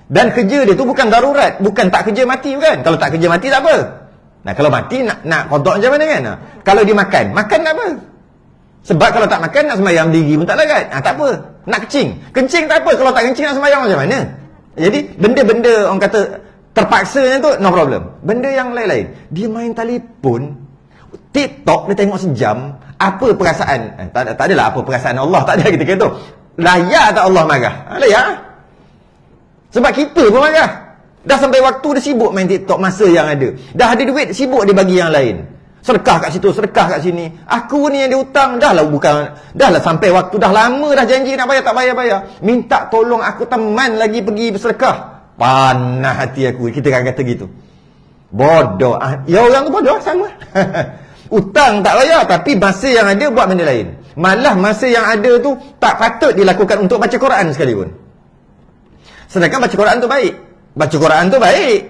Dan kerja dia tu bukan darurat. Bukan tak kerja mati bukan. Kalau tak kerja mati tak apa. Nah, kalau mati nak qada macam mana kan? Kalau dia makan tak apa. Sebab kalau tak makan nak sembahyang diri pun tak larat. Tak apa. Nak kencing tak apa. Kalau tak kencing nak sembahyang macam mana? Jadi benda-benda orang kata terpaksanya tu no problem. Benda yang lain-lain. Dia main telefon, TikTok dia tengok sejam. Apa perasaan? Tak adalah apa perasaan Allah. Tak ada ketika tu. Layak tak Allah marah? Layak. Sebab kita pun marah. Dah sampai waktu dia sibuk main TikTok masa yang ada. Dah ada duit, sibuk dia bagi yang lain. Sedekah kat situ, sedekah kat sini. Aku ni yang dihutang. Dah lah sampai waktu. Dah lama dah janji nak bayar, tak bayar. Minta tolong aku teman lagi pergi bersedekah. Panah hati aku. Kita kan kata gitu. Bodoh. Ya orang tu bodoh sama. Hutang tak bayar. Tapi masa yang ada buat benda lain. Malah masa yang ada tu tak patut dilakukan untuk baca Quran sekalipun. Sedangkan baca Quran tu baik. Baca Quran tu baik.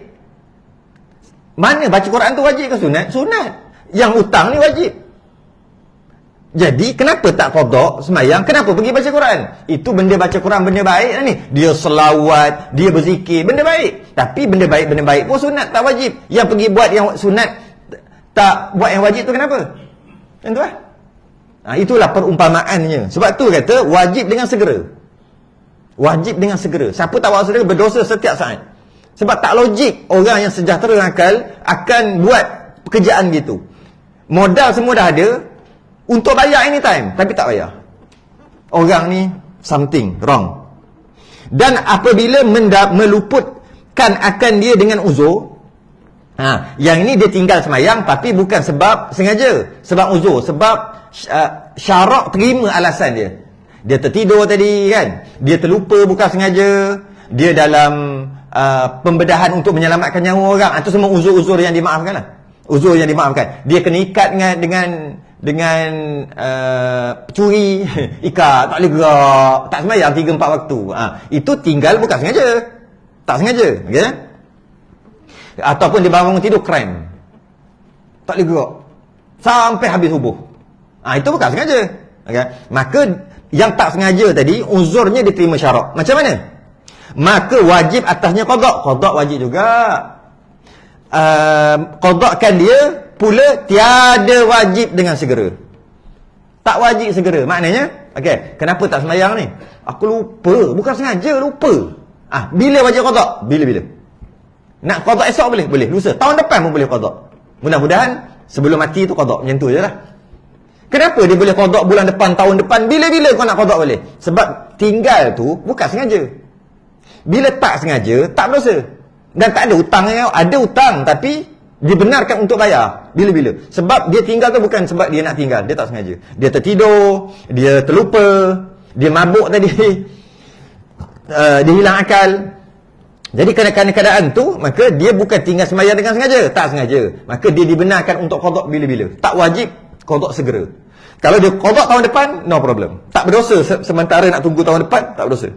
Mana baca Quran tu wajib ke sunat? Sunat. Yang hutang ni wajib. Jadi kenapa tak qada semayang? Kenapa pergi baca Quran? Itu benda baca Quran benda baik lah ni. Dia selawat, dia berzikir, benda baik. Tapi benda baik pun sunat tak wajib. Yang pergi buat yang sunat tak buat yang wajib tu kenapa? Yang tu lah. Itulah perumpamaannya. Sebab tu kata wajib dengan segera. Wajib dengan segera. Siapa tak buat segera berdosa setiap saat. Sebab tak logik orang yang sejahtera akal akan buat pekerjaan gitu. Modal semua dah ada untuk bayar anytime, tapi tak bayar. Orang ni something wrong. Dan apabila meluputkan akan dia dengan uzur, yang ini dia tinggal semayang tapi bukan sebab sengaja, sebab uzur, sebab syarak terima alasan dia. Dia tertidur tadi kan, dia terlupa bukan sengaja, dia dalam pembedahan untuk menyelamatkan nyawa orang. Itu semua uzur-uzur yang dimaafkan lah. Uzur yang dimaafkan. Dia kena ikat dengan curi ikat, tak boleh gerak, tak sembahyang 3-4 waktu. Itu tinggal bukan sengaja. Tak sengaja, okay? Ataupun dia bangun tidur crime. Tak boleh gerak sampai habis subuh. Itu bukan sengaja. Okay? Maka yang tak sengaja tadi uzurnya diterima syarak. Macam mana? Maka wajib atasnya qada. Qada wajib juga. Qadakan dia pula tiada wajib dengan segera. Tak wajib segera. Maknanya, okey, kenapa tak sembahyang ni? Aku lupa, bukan sengaja lupa. Bila wajib qada? Bila-bila. Nak qada esok boleh? Boleh. Lusa. Tahun depan pun boleh qada. Mudah-mudahan sebelum mati tu qada. Macam tu jelah. Kenapa dia boleh qada bulan depan, tahun depan? Bila-bila kau nak qada boleh? Sebab tinggal tu bukan sengaja. Bila tak sengaja, tak berdosa. Dan tak ada hutang. Ada hutang tapi dibenarkan untuk bayar. Bila-bila. Sebab dia tinggal tu bukan sebab dia nak tinggal. Dia tak sengaja. Dia tertidur, dia terlupa, dia mabuk tadi, dia hilang akal. Jadi kerana keadaan tu, maka dia bukan tinggal sembahyang dengan sengaja. Tak sengaja. Maka dia dibenarkan untuk qada bila-bila. Tak wajib qada segera. Kalau dia qada tahun depan, no problem. Tak berdosa sementara nak tunggu tahun depan, tak berdosa.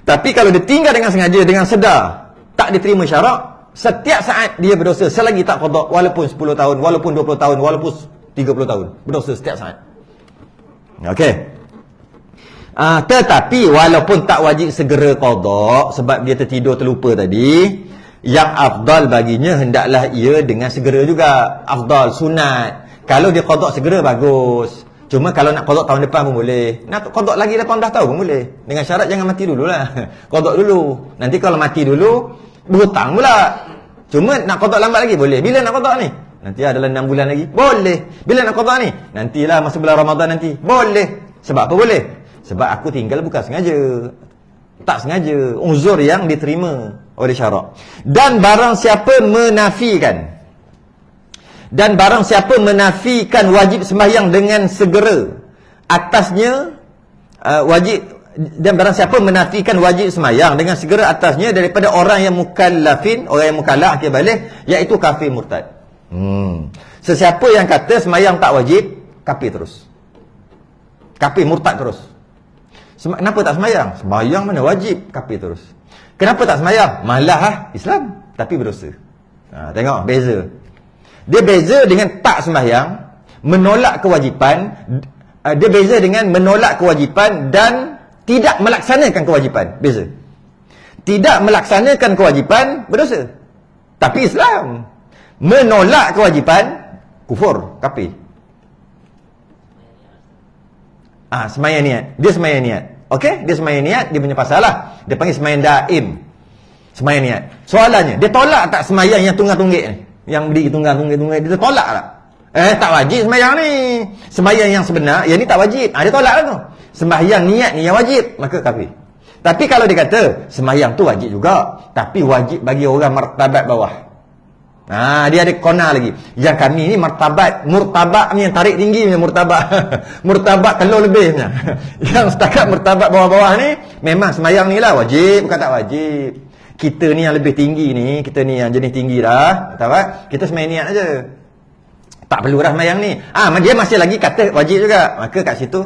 Tapi kalau dia tinggal dengan sengaja, dengan sedar, tak diterima syarak, setiap saat dia berdosa selagi tak qada, walaupun 10 tahun, walaupun 20 tahun, walaupun 30 tahun. Berdosa setiap saat. Okey. Tetapi walaupun tak wajib segera qada sebab dia tertidur terlupa tadi, yang afdal baginya hendaklah ia dengan segera juga. Afdal, sunat. Kalau dia qada segera bagus. Cuma kalau nak qada tahun depan pun boleh. Nak qada lagi 18 tahun pun boleh. Dengan syarat jangan mati dululah. Qada dulu. Nanti kalau mati dulu berhutang pula. Cuma nak qada lambat lagi boleh. Bila nak qada ni? Nanti adalah 6 bulan lagi. Boleh. Bila nak qada ni? Nantilah masa bulan Ramadan nanti. Boleh. Sebab apa boleh? Sebab aku tinggal bukan sengaja. Tak sengaja. Uzur yang diterima oleh syarak. Dan barang siapa menafikan wajib sembahyang dengan segera atasnya wajib, dan barang siapa menafikan wajib sembahyang dengan segera atasnya daripada orang yang mukallafin, orang yang mukallaf akil balik, iaitu kafir murtad. Sesiapa yang kata sembahyang tak wajib, kafir terus. Kafir murtad terus. Kenapa tak sembahyang? Sembahyang mana wajib, kafir terus. Kenapa tak sembahyang? Malah Islam tapi berdosa. Tengok beza. Dia beza dengan tak sembahyang, menolak kewajipan. Dia beza dengan menolak kewajipan dan tidak melaksanakan kewajipan. Beza. Tidak melaksanakan kewajipan berdosa. Tapi Islam menolak kewajipan kufur, kafir. Sembahyang niat. Dia sembahyang niat. Okey, dia sembahyang niat, dia punya pasal lah. Dia panggil sembahyang daim. Sembahyang niat. Soalannya, dia tolak tak sembahyang yang tunggal-tunggik ni? Yang berdiri tunggal-tunggik, dia tolak tak? Tak wajib sembahyang ni. Sembahyang yang sebenar, yang ni tak wajib. Dia tolak lah tu. Sembahyang niat ni yang wajib, maka kafir. Tapi kalau dia kata sembahyang tu wajib juga, tapi wajib bagi orang martabat bawah. Dia ada kona lagi. Yang kami ni martabat, murtabak ni yang tarik tinggi punya murtabak. Murtabak telur lebih punya. Yang setakat murtabak bawah-bawah ni memang sembahyang ni lah wajib, bukan tak wajib. Kita ni yang lebih tinggi ni, kita ni yang jenis tinggi dah, tahu tak? Kita sembahyang niat aja. Tak perlu dah sembahyang ni. Dia masih lagi kata wajib juga. Maka kat situ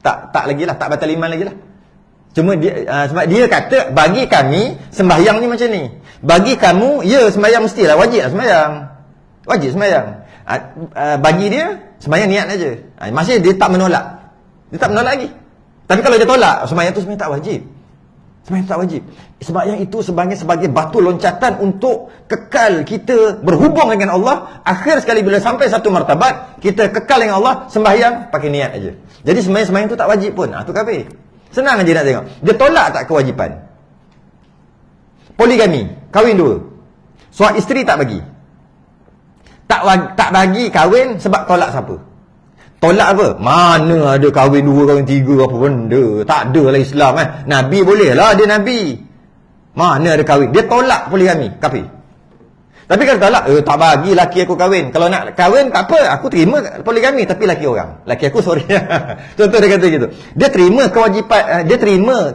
tak lagi lah, tak batal iman lagi lah. Cuma dia sebab dia kata bagi kami sembahyang ni macam ni. Bagi kamu ya sembahyang mestilah wajib lah sembahyang. Wajib sembahyang. Bagi dia sembahyang niat aja. Masih dia tak menolak. Dia tak menolak lagi. Tapi kalau dia tolak sembahyang tu sebenarnya tak wajib. Sembahyang tak wajib. Sembahyang itu sebagai batu loncatan untuk kekal kita berhubung dengan Allah. Akhir sekali bila sampai satu martabat, kita kekal dengan Allah, sembahyang pakai niat aja. Jadi sembahyang tu tak wajib pun. Tu kafir. Senang aja nak tengok. Dia tolak tak kewajipan. Poligami, kahwin dua. Suami isteri tak bagi. Tak bagi kahwin sebab tolak siapa? Tolak apa? Mana ada kahwin dua, kahwin tiga, apa benda. Tak ada lah Islam Nabi boleh lah, dia Nabi. Mana ada kahwin. Dia tolak poligami, kafir. Tapi kalau tolak, tak bagi laki aku kahwin. Kalau nak kahwin, tak apa. Aku terima poligami, tapi laki orang. Laki aku, sorry. Contoh dia kata gitu. Dia terima kewajipan, dia terima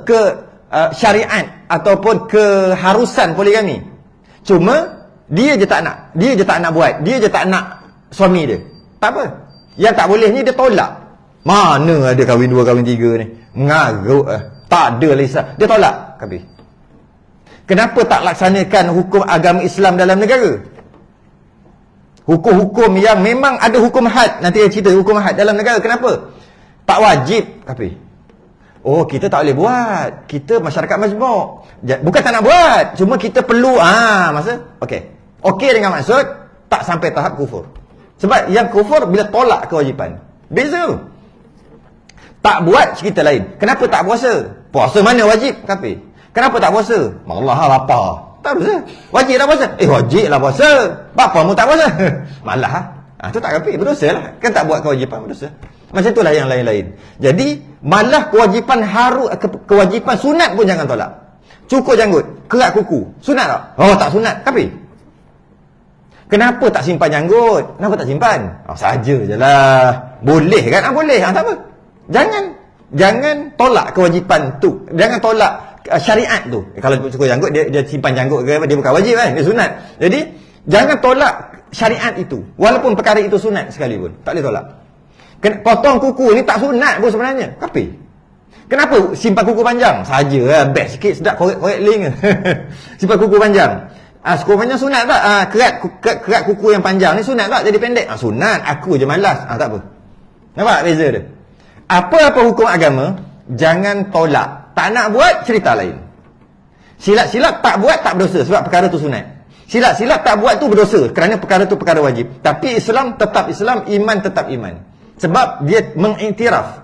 syariat ataupun keharusan poligami. Cuma, dia je tak nak. Dia je tak nak buat. Dia je tak nak suami dia. Tak apa. Yang tak boleh ni dia tolak. Mana ada kahwin dua, kahwin tiga ni? Mengarut. Tak ada lah Islam. Dia tolak. Kafir. Kenapa tak laksanakan hukum agama Islam dalam negara? Hukum-hukum yang memang ada hukum had. Nanti saya cerita hukum had dalam negara. Kenapa? Tak wajib. Kafir. Kita tak boleh buat. Kita masyarakat majmuk. Bukan tak nak buat. Cuma kita perlu. Masa? Okey dengan maksud tak sampai tahap kufur. Sebab yang kufur bila tolak kewajipan. Beza tu. Tak buat cerita lain. Kenapa tak puasa? Puasa mana wajib? Kafir. Kenapa tak puasa? Allah lapar. Tak puasa. Wajib tak puasa? Wajib lah puasa. Bapa mu tak puasa? Malah. Tu tak kafir. Berdosa lah. Kan tak buat kewajipan, berdosa. Macam itulah yang lain-lain. Jadi, malah kewajipan kewajipan sunat pun jangan tolak. Cukur janggut. Kerat kuku. Sunat tak? Tak sunat. Kafir. Kenapa tak simpan janggut? Kenapa tak simpan? Saja je lah. Boleh kan? Boleh. Tak apa. Jangan tolak kewajipan tu. Jangan tolak syariat tu. Kalau cukur janggut, dia simpan janggut ke apa, dia bukan wajib kan? Dia sunat. Jadi, jangan tolak syariat itu. Walaupun perkara itu sunat sekalipun. Tak boleh tolak. Potong kuku ni tak sunat pun sebenarnya. Kafir. Kenapa simpan kuku panjang? Saja lah. Best sikit, sedap korek-korek link. Simpan kuku panjang. Kuku panjang sunat tak? Kerat kuku yang panjang ni sunat tak? Jadi pendek. Sunat. Aku je malas. Tak apa. Nampak beza dia? Apa-apa hukum agama, jangan tolak. Tak nak buat, cerita lain. Silat-silat tak buat, tak berdosa. Sebab perkara tu sunat. Silat-silat tak buat tu berdosa. Kerana perkara tu perkara wajib. Tapi Islam tetap Islam, iman tetap iman. Sebab dia mengiktiraf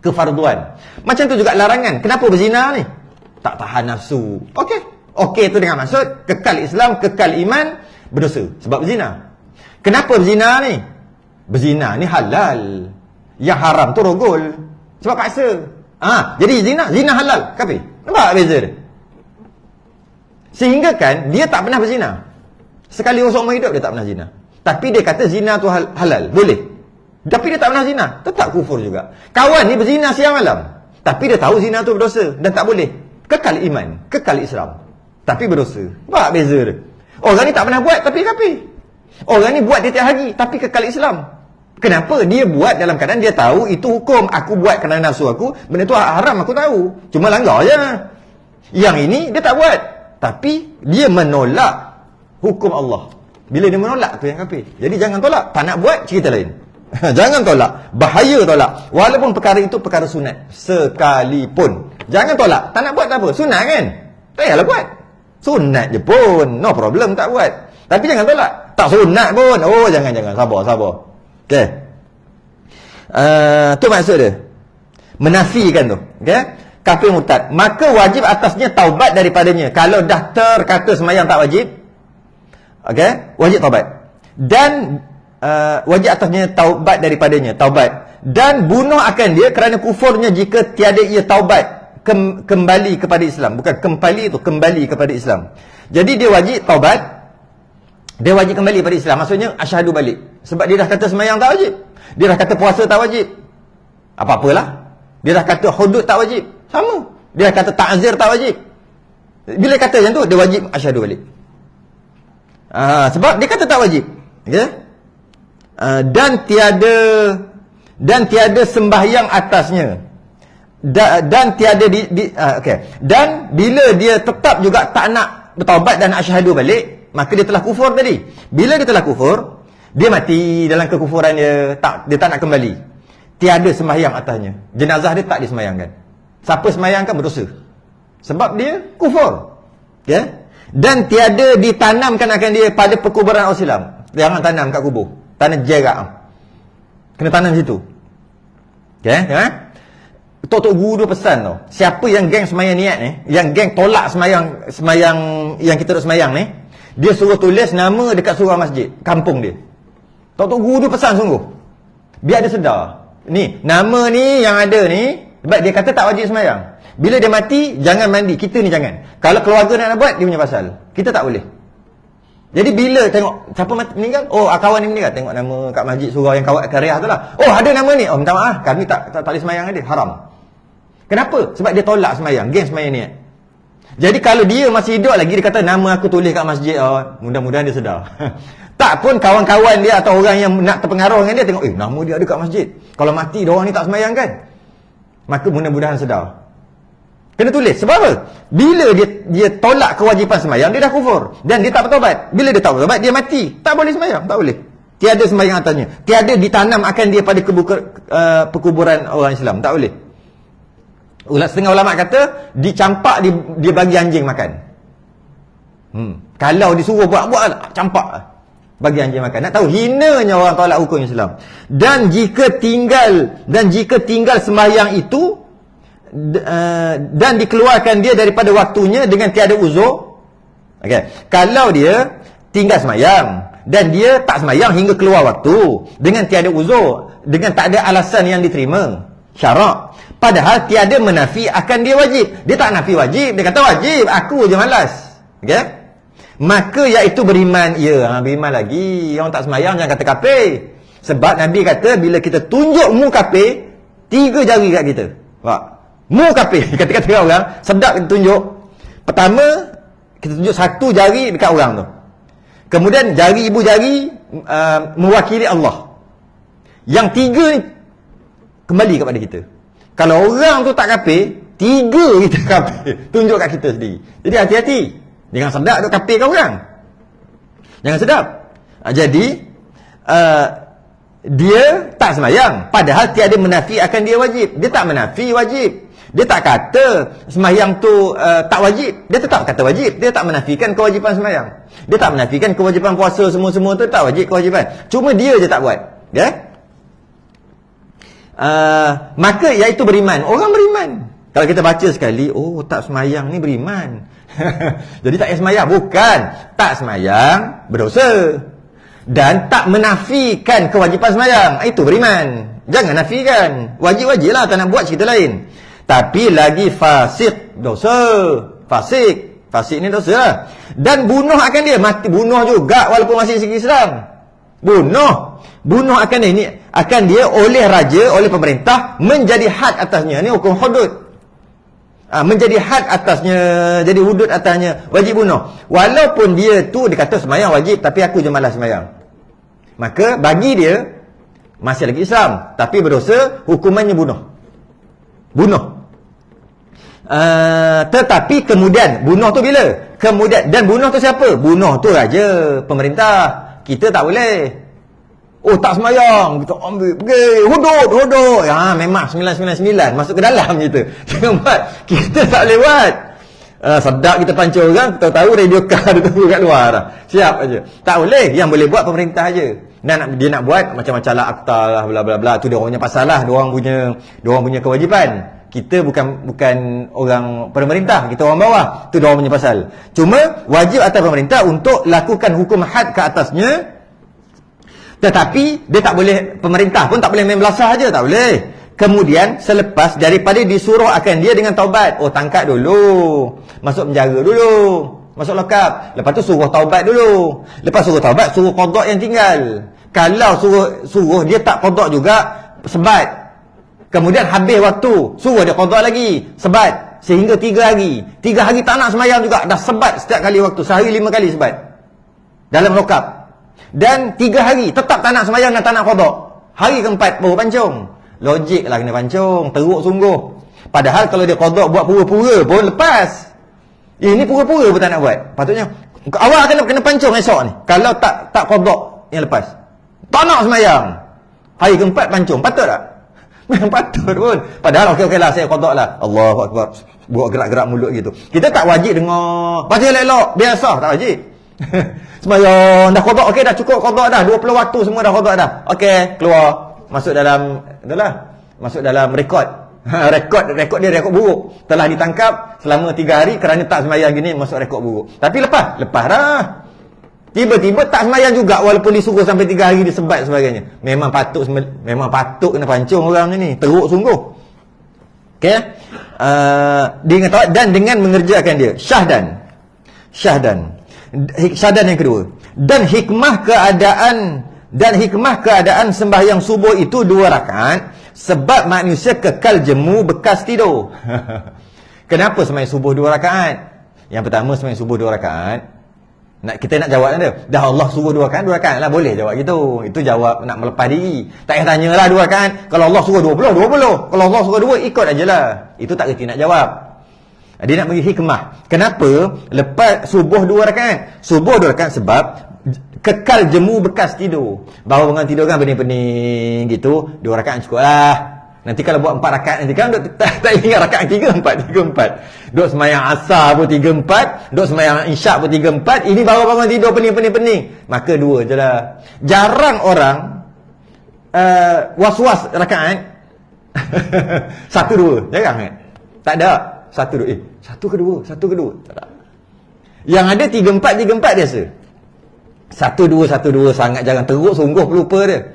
kefarduan. Macam tu juga larangan. Kenapa berzina ni? Tak tahan nafsu. Okey tu dengan maksud kekal Islam, kekal iman, berdosa sebab berzina. Kenapa berzina ni? Berzina ni halal. Yang haram tu rogol. Sebab paksa. Jadi zina halal, kafir. Nampak beza dia? Sehingga kan dia tak pernah berzina. Sekali seumur hidup dia tak pernah zina. Tapi dia kata zina tu halal, boleh. Tapi dia tak pernah zina, tetap kufur juga. Kawan ni berzina siang malam, tapi dia tahu zina tu berdosa dan tak boleh. Kekal iman, kekal Islam, tapi berdosa. Nampak beza dia? Orang ni tak pernah buat tapi kafir. Orang ni buat dia tiap hari tapi kekal Islam. Kenapa? Dia buat dalam keadaan dia tahu itu hukum. Aku buat kerana nafsu aku, benda tu haram aku tahu. Cuma langgar je. Yang ini dia tak buat, tapi dia menolak hukum Allah. Bila dia menolak tu yang kafir. Jadi jangan tolak. Tak nak buat, cerita lain. Jangan tolak. Bahaya tolak. Walaupun perkara itu perkara sunat sekalipun. Jangan tolak. Tak nak buat tak apa. Sunat kan? Tak payahlah buat. Sunat je pun. No problem tak buat. Tapi jangan tolak. Tak sunat pun. Oh jangan. Sabar. Okey. Tu maksud dia. Menafikan tu. Okey. Kafir murtad. Maka wajib atasnya taubat daripadanya. Kalau dah terkata sembahyang tak wajib. Okey. Wajib taubat. Dan wajib atasnya taubat daripadanya. Taubat. Dan bunuh akan dia kerana kufurnya jika tiada ia taubat. Kembali kepada Islam. Bukan kembali itu, kembali kepada Islam. Jadi dia wajib taubat. Dia wajib kembali pada Islam. Maksudnya asyhadu balik. Sebab dia dah kata sembahyang tak wajib. Dia dah kata puasa tak wajib. Apa-apalah. Dia dah kata hudud tak wajib. Sama. Dia dah kata ta'zir tak wajib. Bila kata macam tu, dia wajib asyhadu balik. Sebab dia kata tak wajib. Okay? Dan tiada sembahyang atasnya. Dan tiada dan bila dia tetap juga tak nak bertaubat dan asyhadu balik, maka dia telah kufur tadi. Bila dia telah kufur, dia mati dalam kekufuran dia tak nak kembali. Tiada sembahyang atasnya. Jenazah dia tak disembahyangkan. Siapa sembahyangkan berdosa. Sebab dia kufur. Okay? Dan tiada ditanamkan akan dia pada perkuburan orang Islam. Jangan tanam kat kubur. Tanam jarak. Kena tanam situ. Okay? Tok guru pesan tau. Siapa yang geng sembahyang niat ni, yang geng tolak sembahyang yang kita duk sembahyang ni, dia suruh tulis nama dekat surau masjid kampung dia. Tok guru pesan sungguh. Biar dia sedar. Ni, nama ni yang ada ni, sebab dia kata tak wajib sembahyang. Bila dia mati, jangan mandi. Kita ni jangan. Kalau keluarga nak buat, dia punya pasal. Kita tak boleh. Jadi bila tengok siapa mati meninggal, kawan ni meninggal, tengok nama kat masjid surau yang kawat karya tu lah. Ada nama ni. Minta maaf, kami tak boleh sembahyang dia. Haram. Kenapa? Sebab dia tolak sembahyang, geng sembahyang niat. Jadi kalau dia masih hidup lagi, dia kata nama aku tulis kat masjid, mudah-mudahan dia sedar. Tak pun kawan-kawan dia atau orang yang nak terpengaruh dengan dia tengok, nama dia ada kat masjid. Kalau mati dia orang ni tak sembahyang kan? Maka mudah-mudahan sedar. Kena tulis. Sebab apa? Bila dia tolak kewajipan sembahyang, dia dah kufur. Dan dia tak bertaubat. Bila dia tak bertaubat, dia mati. Tak boleh sembahyang. Tak boleh. Tiada sembahyang atasnya. Tiada ditanam akan dia pada perkuburan orang Islam. Tak boleh. Setengah ulama kata, dicampak, dia bagi anjing makan. Kalau disuruh buat campak, bagi anjing makan. Nak tahu hinanya orang tolak hukum Islam. Dan jika tinggal sembahyang itu dan dikeluarkan dia daripada waktunya dengan tiada uzur. Kalau dia tinggal sembahyang dan dia tak sembahyang hingga keluar waktu dengan tiada uzur, dengan tak ada alasan yang diterima syarak, padahal tiada menafi akan dia wajib. Dia tak nafi wajib, dia kata wajib, aku je malas. Maka iaitu beriman. Beriman lagi. Orang tak sembahyang jangan kata kafir. Sebab Nabi kata bila kita tunjuk mu kafir, 3 jari kat kita. Mu kafir. Kata-kata orang sedap kita tunjuk. Pertama, kita tunjuk 1 jari dekat orang tu. Kemudian jari ibu jari mewakili Allah. Yang 3 ni kembali kepada kita. Kalau orang tu tak kafir, 3 kita kafir. Tunjuk kat kita sendiri. Jadi hati-hati. Jangan sedap tu kafir kau orang. Jangan sedap. Jadi dia tak sembahyang, padahal tiada menafi akan dia wajib. Dia tak menafi wajib. Dia tak kata sembahyang tu tak wajib. Dia tetap kata wajib. Dia tak menafikan kewajipan sembahyang. Dia tak menafikan kewajipan puasa semua-semua tu tak wajib kewajipan. Cuma dia je tak buat. Maka iaitu beriman. Orang beriman. Kalau kita baca sekali, tak sembahyang ni beriman. Jadi tak payah sembahyang. Bukan. Tak sembahyang berdosa. Dan tak menafikan kewajipan sembahyang. Itu beriman. Jangan nafikan. Wajib-wajib lah, tak nak buat cerita lain. Tapi lagi fasik, dosa. Fasik ni dosa lah. Dan bunuh akan dia. Mati bunuh juga walaupun masih segi Islam. Bunuh akan dia. Ini akan dia oleh raja, oleh pemerintah, menjadi had atasnya. Ni hukum hudud. Menjadi had atasnya, jadi hudud atasnya, wajib bunuh. Walaupun dia tu dia kata sembahyang wajib, tapi aku je malas sembahyang. Maka bagi dia masih lagi Islam, tapi berdosa, hukumannya bunuh. Tetapi kemudian bunuh tu bila? Kemudian, dan bunuh tu siapa? Bunuh tu raja, pemerintah. Kita tak boleh. Oh, tak sembahyang, kita ambil pergi hudud. Ya, memang 999 masuk ke dalam gitu. Jangan buat. Kita tak boleh buat. Sedap kita pancur orang, tahu radio car dia tunggu kat luar dah. Siap aja. Tak boleh. Yang boleh buat pemerintah aja. Dan dia nak buat macam-macam lah, akta lah, bla bla bla. Tu dia orang punya pasal lah, dia orang punya kewajipan. Kita bukan orang pemerintah, kita orang bawah. Tu dia orang punya pasal. Cuma wajib atas pemerintah untuk lakukan hukum had ke atasnya. Tetapi dia tak boleh, pemerintah pun tak boleh main belasah aja, tak boleh. Kemudian selepas daripada disuruh akan dia dengan taubat. Oh, tangkap dulu, masuk penjara dulu, masuk lokap. Lepas tu suruh taubat dulu. Lepas suruh taubat, suruh qada yang tinggal. Kalau suruh dia tak qada juga, sebat. Kemudian habis waktu, suruh dia qada lagi, sebat. Sehingga 3 hari. 3 hari tak nak sembahyang juga, dah sebat setiap kali waktu. Sehari 5 kali sebat dalam lokap. Dan 3 hari tetap tak nak sembahyang dan tak nak qada. Hari keempat baru pancung. Logik lah kena pancung, teruk sungguh. Padahal kalau dia qada buat pura-pura pun lepas. Ini pura-pura pun tak nak buat. Patutnya awal kena pancung esok ni. Kalau tak qada yang lepas. Tak nak sembahyang. Hari keempat pancung, patut tak? Memang patut pun. Padahal okey lah, saya qada lah. Allahu akbar. Buat gerak-gerak mulut gitu. Kita tak wajib dengar baca elok-elok, biasa, tak wajib. Sembahyang dah qada, okey dah cukup qada dah, 20 waktu semua dah qada dah. Okey, keluar. Masuk dalam rekod. rekod dia rekod buruk. Telah ditangkap selama 3 hari kerana tak sembahyang gini, masuk rekod buruk. Tapi lepas dah. Tiba-tiba tak sembahyang juga walaupun disuruh sampai 3 hari disebat sebagainya. Memang patut kena pancung orang ni. Teruk sungguh. Okey. Dia tahu dan dengan mengerjakan dia syahdan yang kedua, dan hikmah keadaan sembahyang subuh itu 2 rakaat sebab manusia kekal jemu bekas tidur. Kenapa sembahyang subuh 2 rakaat? Yang pertama, sembahyang subuh 2 rakaat, kita nak jawab dia. Dah Allah suruh 2 rakaat lah, boleh jawab gitu. Itu jawab nak melepas diri. Tak payah tanyalah 2 rakaat. Kalau Allah suruh 20. Kalau Allah suruh 2, ikut ajalah. Itu tak kerti nak jawab. Dia nak bagi hikmah. Kenapa lepas subuh 2 rakaat? Subuh 2 rakaat sebab kekal jemu bekas tidur. Baru bangun tidur kan pening-pening gitu, 2 rakaat cukup lah. Nanti kalau buat 4 rakaat nanti kan tak ingat rakaat 3 4. Duk sembahyang asar pun 3 4, duk sembahyang isyak pun 3 4. Ini baru bangun tidur pening. Maka 2 je lah. Jarang orang was-was rakaat 1 2. Jarang kan? Tak ada. 1 2. 1 ke 2? Tak ada. Yang ada 3 4 biasa. 1 2 sangat jarang. Teruk sungguh pelupa dia.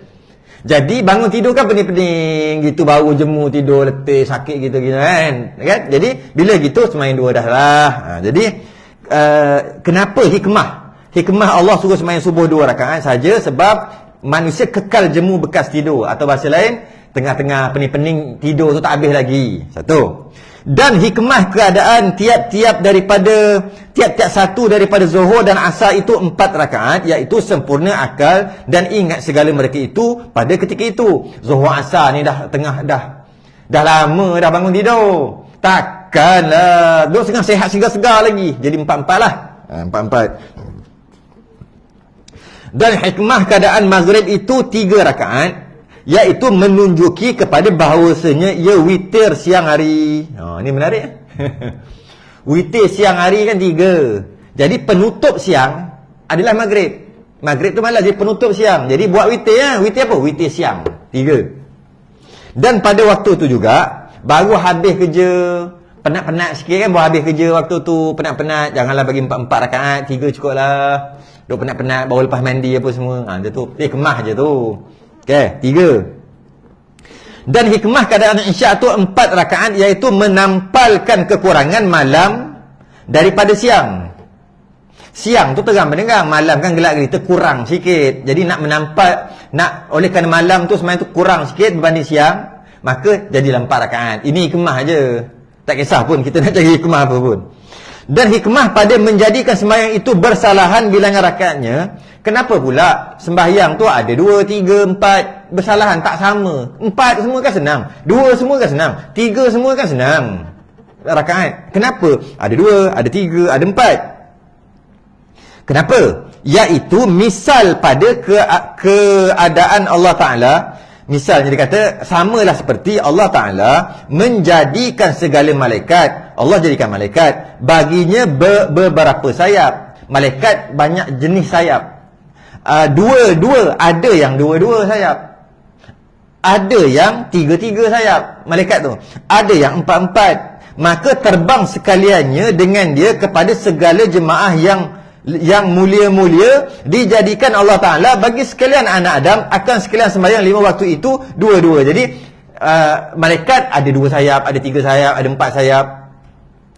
Jadi bangun tidur kan pening-pening gitu, baru jemu tidur letih sakit gitu kan. Jadi bila gitu sembahyang 2 dah lah. Jadi kenapa hikmah Allah suruh sembahyang subuh 2 rakaat saja sebab manusia kekal jemu bekas tidur, atau bahasa lain tengah-tengah pening-pening tidur tu tak habis lagi. 1. Dan hikmah keadaan tiap-tiap satu daripada Zuhur dan Asar itu 4 rakaat, iaitu sempurna akal dan ingat segala mereka itu pada ketika itu. Zuhur Asar ni dah lama dah bangun tidur. Takkanlah duk tengah sehat segar-segar lagi. Jadi 4-4 lah. 4-4. Dan hikmah keadaan maghrib itu 3 rakaat, iaitu menunjuki kepada bahawasanya ia witir siang hari. Ini menarik. Witir siang hari kan 3. Jadi penutup siang adalah maghrib. Maghrib tu malam, jadi penutup siang. Jadi buat witir ya. Witir apa? Witir siang 3. Dan pada waktu tu juga baru habis kerja, penat-penat sikit kan, baru habis kerja waktu tu, penat-penat, janganlah bagi 4 rakaat, 3 cukup lah. Duk penat-penat baru lepas mandi apa semua. Dia tu hikmah je tu. Okey, 3. Dan hikmah keadaan Isyak tu 4 rakaat, iaitu menampalkan kekurangan malam daripada siang. Siang tu terang benderang, malam kan gelap gelita, kurang sikit. Jadi nak menampal, oleh kerana malam tu sebenarnya tu kurang sikit berbanding siang, maka jadilah 4 rakaat. Ini hikmah je. Tak kisah pun kita nak cari hikmah apa pun. Dan hikmah pada menjadikan sembahyang itu bersalahan bilangan rakaatnya. Kenapa pula sembahyang tu ada 2, 3, 4 bersalahan, tak sama? 4 semua kan senang, 2 semua kan senang, 3 semua kan senang rakaat. Kenapa ada 2, ada 3, ada 4? Kenapa? Iaitu misal pada keadaan Allah Ta'ala. Misalnya dia kata, samalah seperti Allah Ta'ala menjadikan segala malaikat. Allah jadikan malaikat, baginya beberapa sayap. Malaikat banyak jenis sayap. Dua-dua, ada yang 2 sayap, ada yang 3 sayap malaikat tu, ada yang 4. Maka terbang sekaliannya dengan dia kepada segala jemaah yang mulia-mulia, dijadikan Allah Ta'ala bagi sekalian anak Adam akan sekalian sembahyang 5 waktu itu 2. Jadi malaikat ada 2 sayap, ada 3 sayap, ada 4 sayap.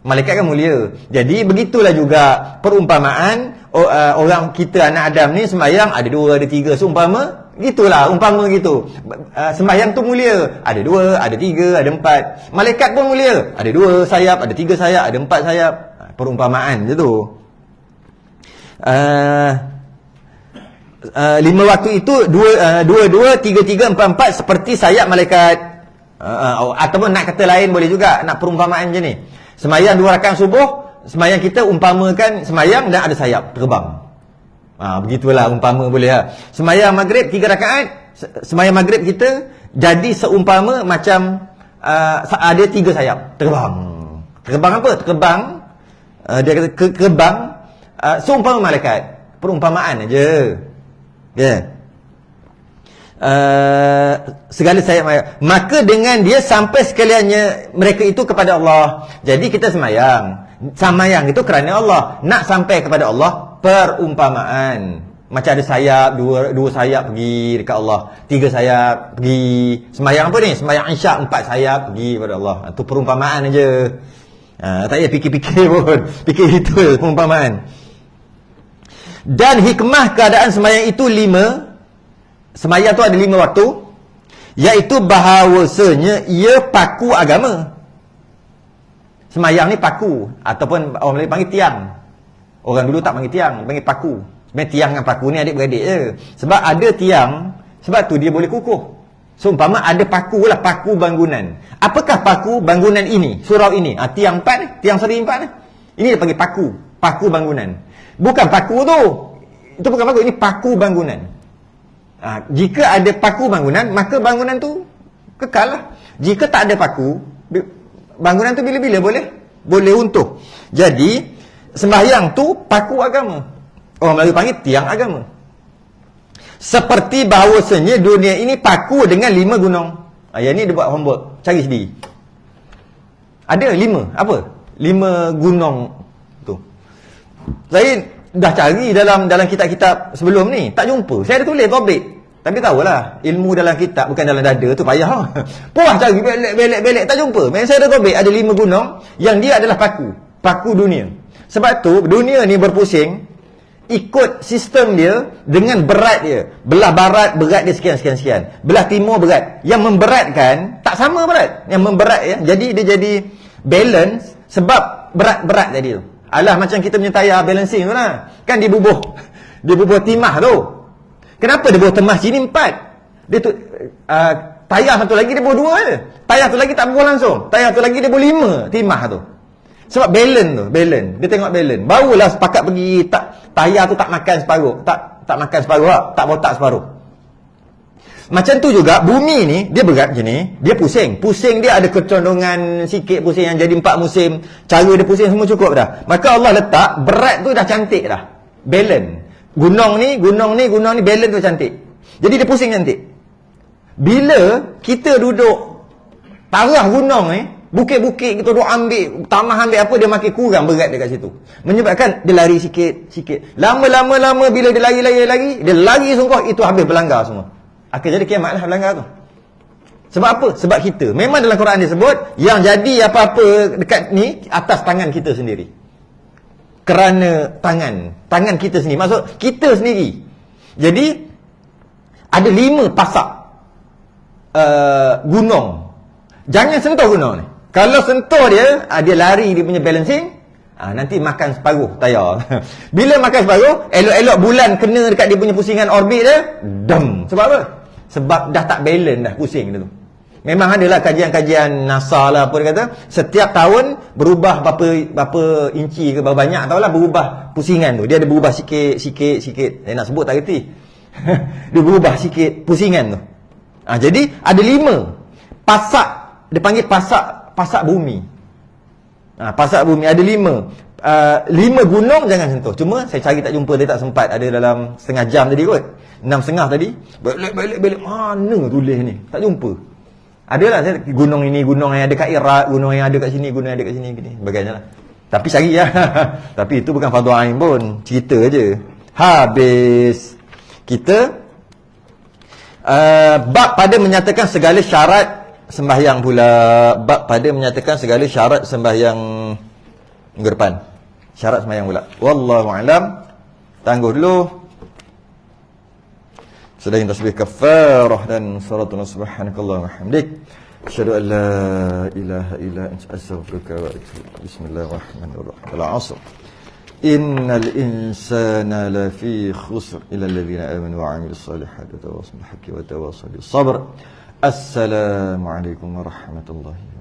Malaikat kan mulia. Jadi begitulah juga perumpamaan orang kita anak Adam ni sembahyang ada 2, ada 3. Seumpama gitulah, umpama gitu. Sembahyang tu mulia, ada 2, ada 3, ada 4. Malaikat pun mulia, ada 2 sayap, ada 3 sayap, ada 4 sayap. Perumpamaan je tu. 5 waktu itu 2, 3, 4 seperti sayap malaikat. Ataupun nak kata lain boleh juga, nak perumpamaan je ni. Sembahyang 2 rakaat subuh, sembahyang kita umpamakan sembahyang dan ada sayap terbang. Begitulah umpama boleh lah. Sembahyang maghrib 3 rakaat, sembahyang maghrib kita jadi seumpama macam ada 3 sayap terbang. Terbang apa? Terbang, dia kata terbang seumpama malaikat. Perumpamaan aja. Ya. Segala sayap malaikat. Maka dengan dia sampai sekaliannya mereka itu kepada Allah. Jadi kita sembahyang itu kerana Allah. Nak sampai kepada Allah, perumpamaan. Macam ada sayap, 2 sayap pergi dekat Allah, 3 sayap pergi. Sembahyang apa ni? Sembahyang Isyak 4 sayap pergi kepada Allah. Itu perumpamaan aja. Tak payah fikir-fikir pun. Fikir itu perumpamaan. Dan hikmah keadaan sembahyang itu 5. Sembahyang tu ada 5 waktu, iaitu bahawasanya ia paku agama. Sembahyang ni paku, ataupun orang Melayu panggil tiang. Orang dulu tak panggil tiang, panggil paku. Sebenarnya tiang dengan paku ni adik-beradik je. Sebab ada tiang, sebab tu dia boleh kukuh. So umpama ada paku lah, paku bangunan. Apakah paku bangunan ini? Surau ini, tiang 4 ni, tiang seri 4 ni. Ini dia panggil paku, paku bangunan. Bukan paku tu, itu bukan paku, ini paku bangunan. Jika ada paku bangunan, maka bangunan tu kekal lah. Jika tak ada paku, bangunan tu bila-bila boleh runtuh. Jadi sembahyang tu paku agama. Orang Melayu panggil tiang agama. Seperti bahawasanya dunia ini paku dengan 5 gunung. Yang ni dia buat homework, cari sendiri. Ada 5 apa? 5 gunung tu. Saya dah cari dalam kitab-kitab sebelum ni, tak jumpa. Saya ada tulis topik, tapi tahulah ilmu dalam kitab bukan dalam dada tu payah. Puas cari belek tak jumpa. Memang saya ada topik, ada 5 gunung yang dia adalah paku dunia. Sebab tu dunia ni berpusing ikut sistem dia dengan berat dia. Belah barat berat dia sekian. Belah timur berat. Yang memberatkan tak sama berat. Yang memberat ya. Jadi dia jadi balance sebab berat-berat tadi tu. Alah macam kita punya tayar balancing tu lah. Kan dia bubuh timah tu. Kenapa dia bubuh timah sini 4? Dia tu tayar satu lagi dia bubuh 2 je. Tayar tu lagi tak bubuh langsung. Tayar tu lagi dia bubuh 5 timah tu. Sebab balance. Dia tengok balance. Barulah sepakat pergi tayar tu tak makan separuh. Tak makan separuh lah. Tak botak separuh. Macam tu juga bumi ni dia berat macam ni, dia pusing. Pusing dia ada kecondongan sikit pusing yang jadi 4 musim. Cara dia pusing semua cukup dah. Maka Allah letak berat tu dah cantik dah. Balance. Gunung ni balance tu cantik. Jadi dia pusing cantik. Bila kita duduk tarah gunung ni, Bukit-bukit kita duk ambil, tanah ambil apa, dia makin kurang berat dekat situ. Menyebabkan dia lari sikit. Lama-lama bila dia lari, dia lari sungguh, itu habis berlanggar semua. Akan jadi kiamat lah berlanggar tu. Sebab apa? Sebab kita. Memang dalam Quran disebut, yang jadi apa-apa dekat ni, atas tangan kita sendiri. Kerana tangan kita sendiri. Maksud, kita sendiri. Jadi, ada 5 pasak gunung. Jangan sentuh gunung ni. Kalau sentuh dia, dia lari dia punya balancing, nanti makan separuh tayar. Bila makan separuh, elok-elok bulan kena dekat dia punya pusingan orbit dia, dam. Sebab apa? Sebab dah tak balance dah pusing dia tu. Memang adalah kajian-kajian NASA lah apa dia kata, setiap tahun berubah berapa inci ke berapa banyak tahulah berubah pusingan tu. Dia ada berubah sikit. Saya nak sebut tak reti. Dia berubah sikit pusingan tu. Jadi ada 5 pasak, dia panggil pasak bumi. Pasak bumi ada 5. 5 gunung jangan sentuh. Cuma saya cari tak jumpa, dia tak sempat. Ada dalam setengah jam tadi kot. 6.30 tadi. Balik. Mana tulis ni? Tak jumpa. Adalah gunung ini, gunung yang ada kat Iraq, gunung yang ada kat sini, gunung yang ada kat sini, sebagainya lah. Tapi cari lah. Tapi itu bukan fardu ain pun. Cerita je. Habis. Kita bab pada menyatakan segala syarat sembahyang pula. Bab pada menyatakan segala syarat sembahyang minggu depan. Syarat sembahyang pula. Wallahu a'lam. Tangguh dulu. Selain tasbih kafarah dan salatuna subhanakallah wa hamdik. Asyhadu an la ilaha illa anta astaghfiruka wa atubu. Bismillahirrahmanirrahim. Al-'asr. Innal insana lafi khusr illa alladhina amanu wa 'amilus salihati wa tawassaw bil haqqi wa tawassaw bis sabr. Assalamualaikum warahmatullahi wabarakatuh.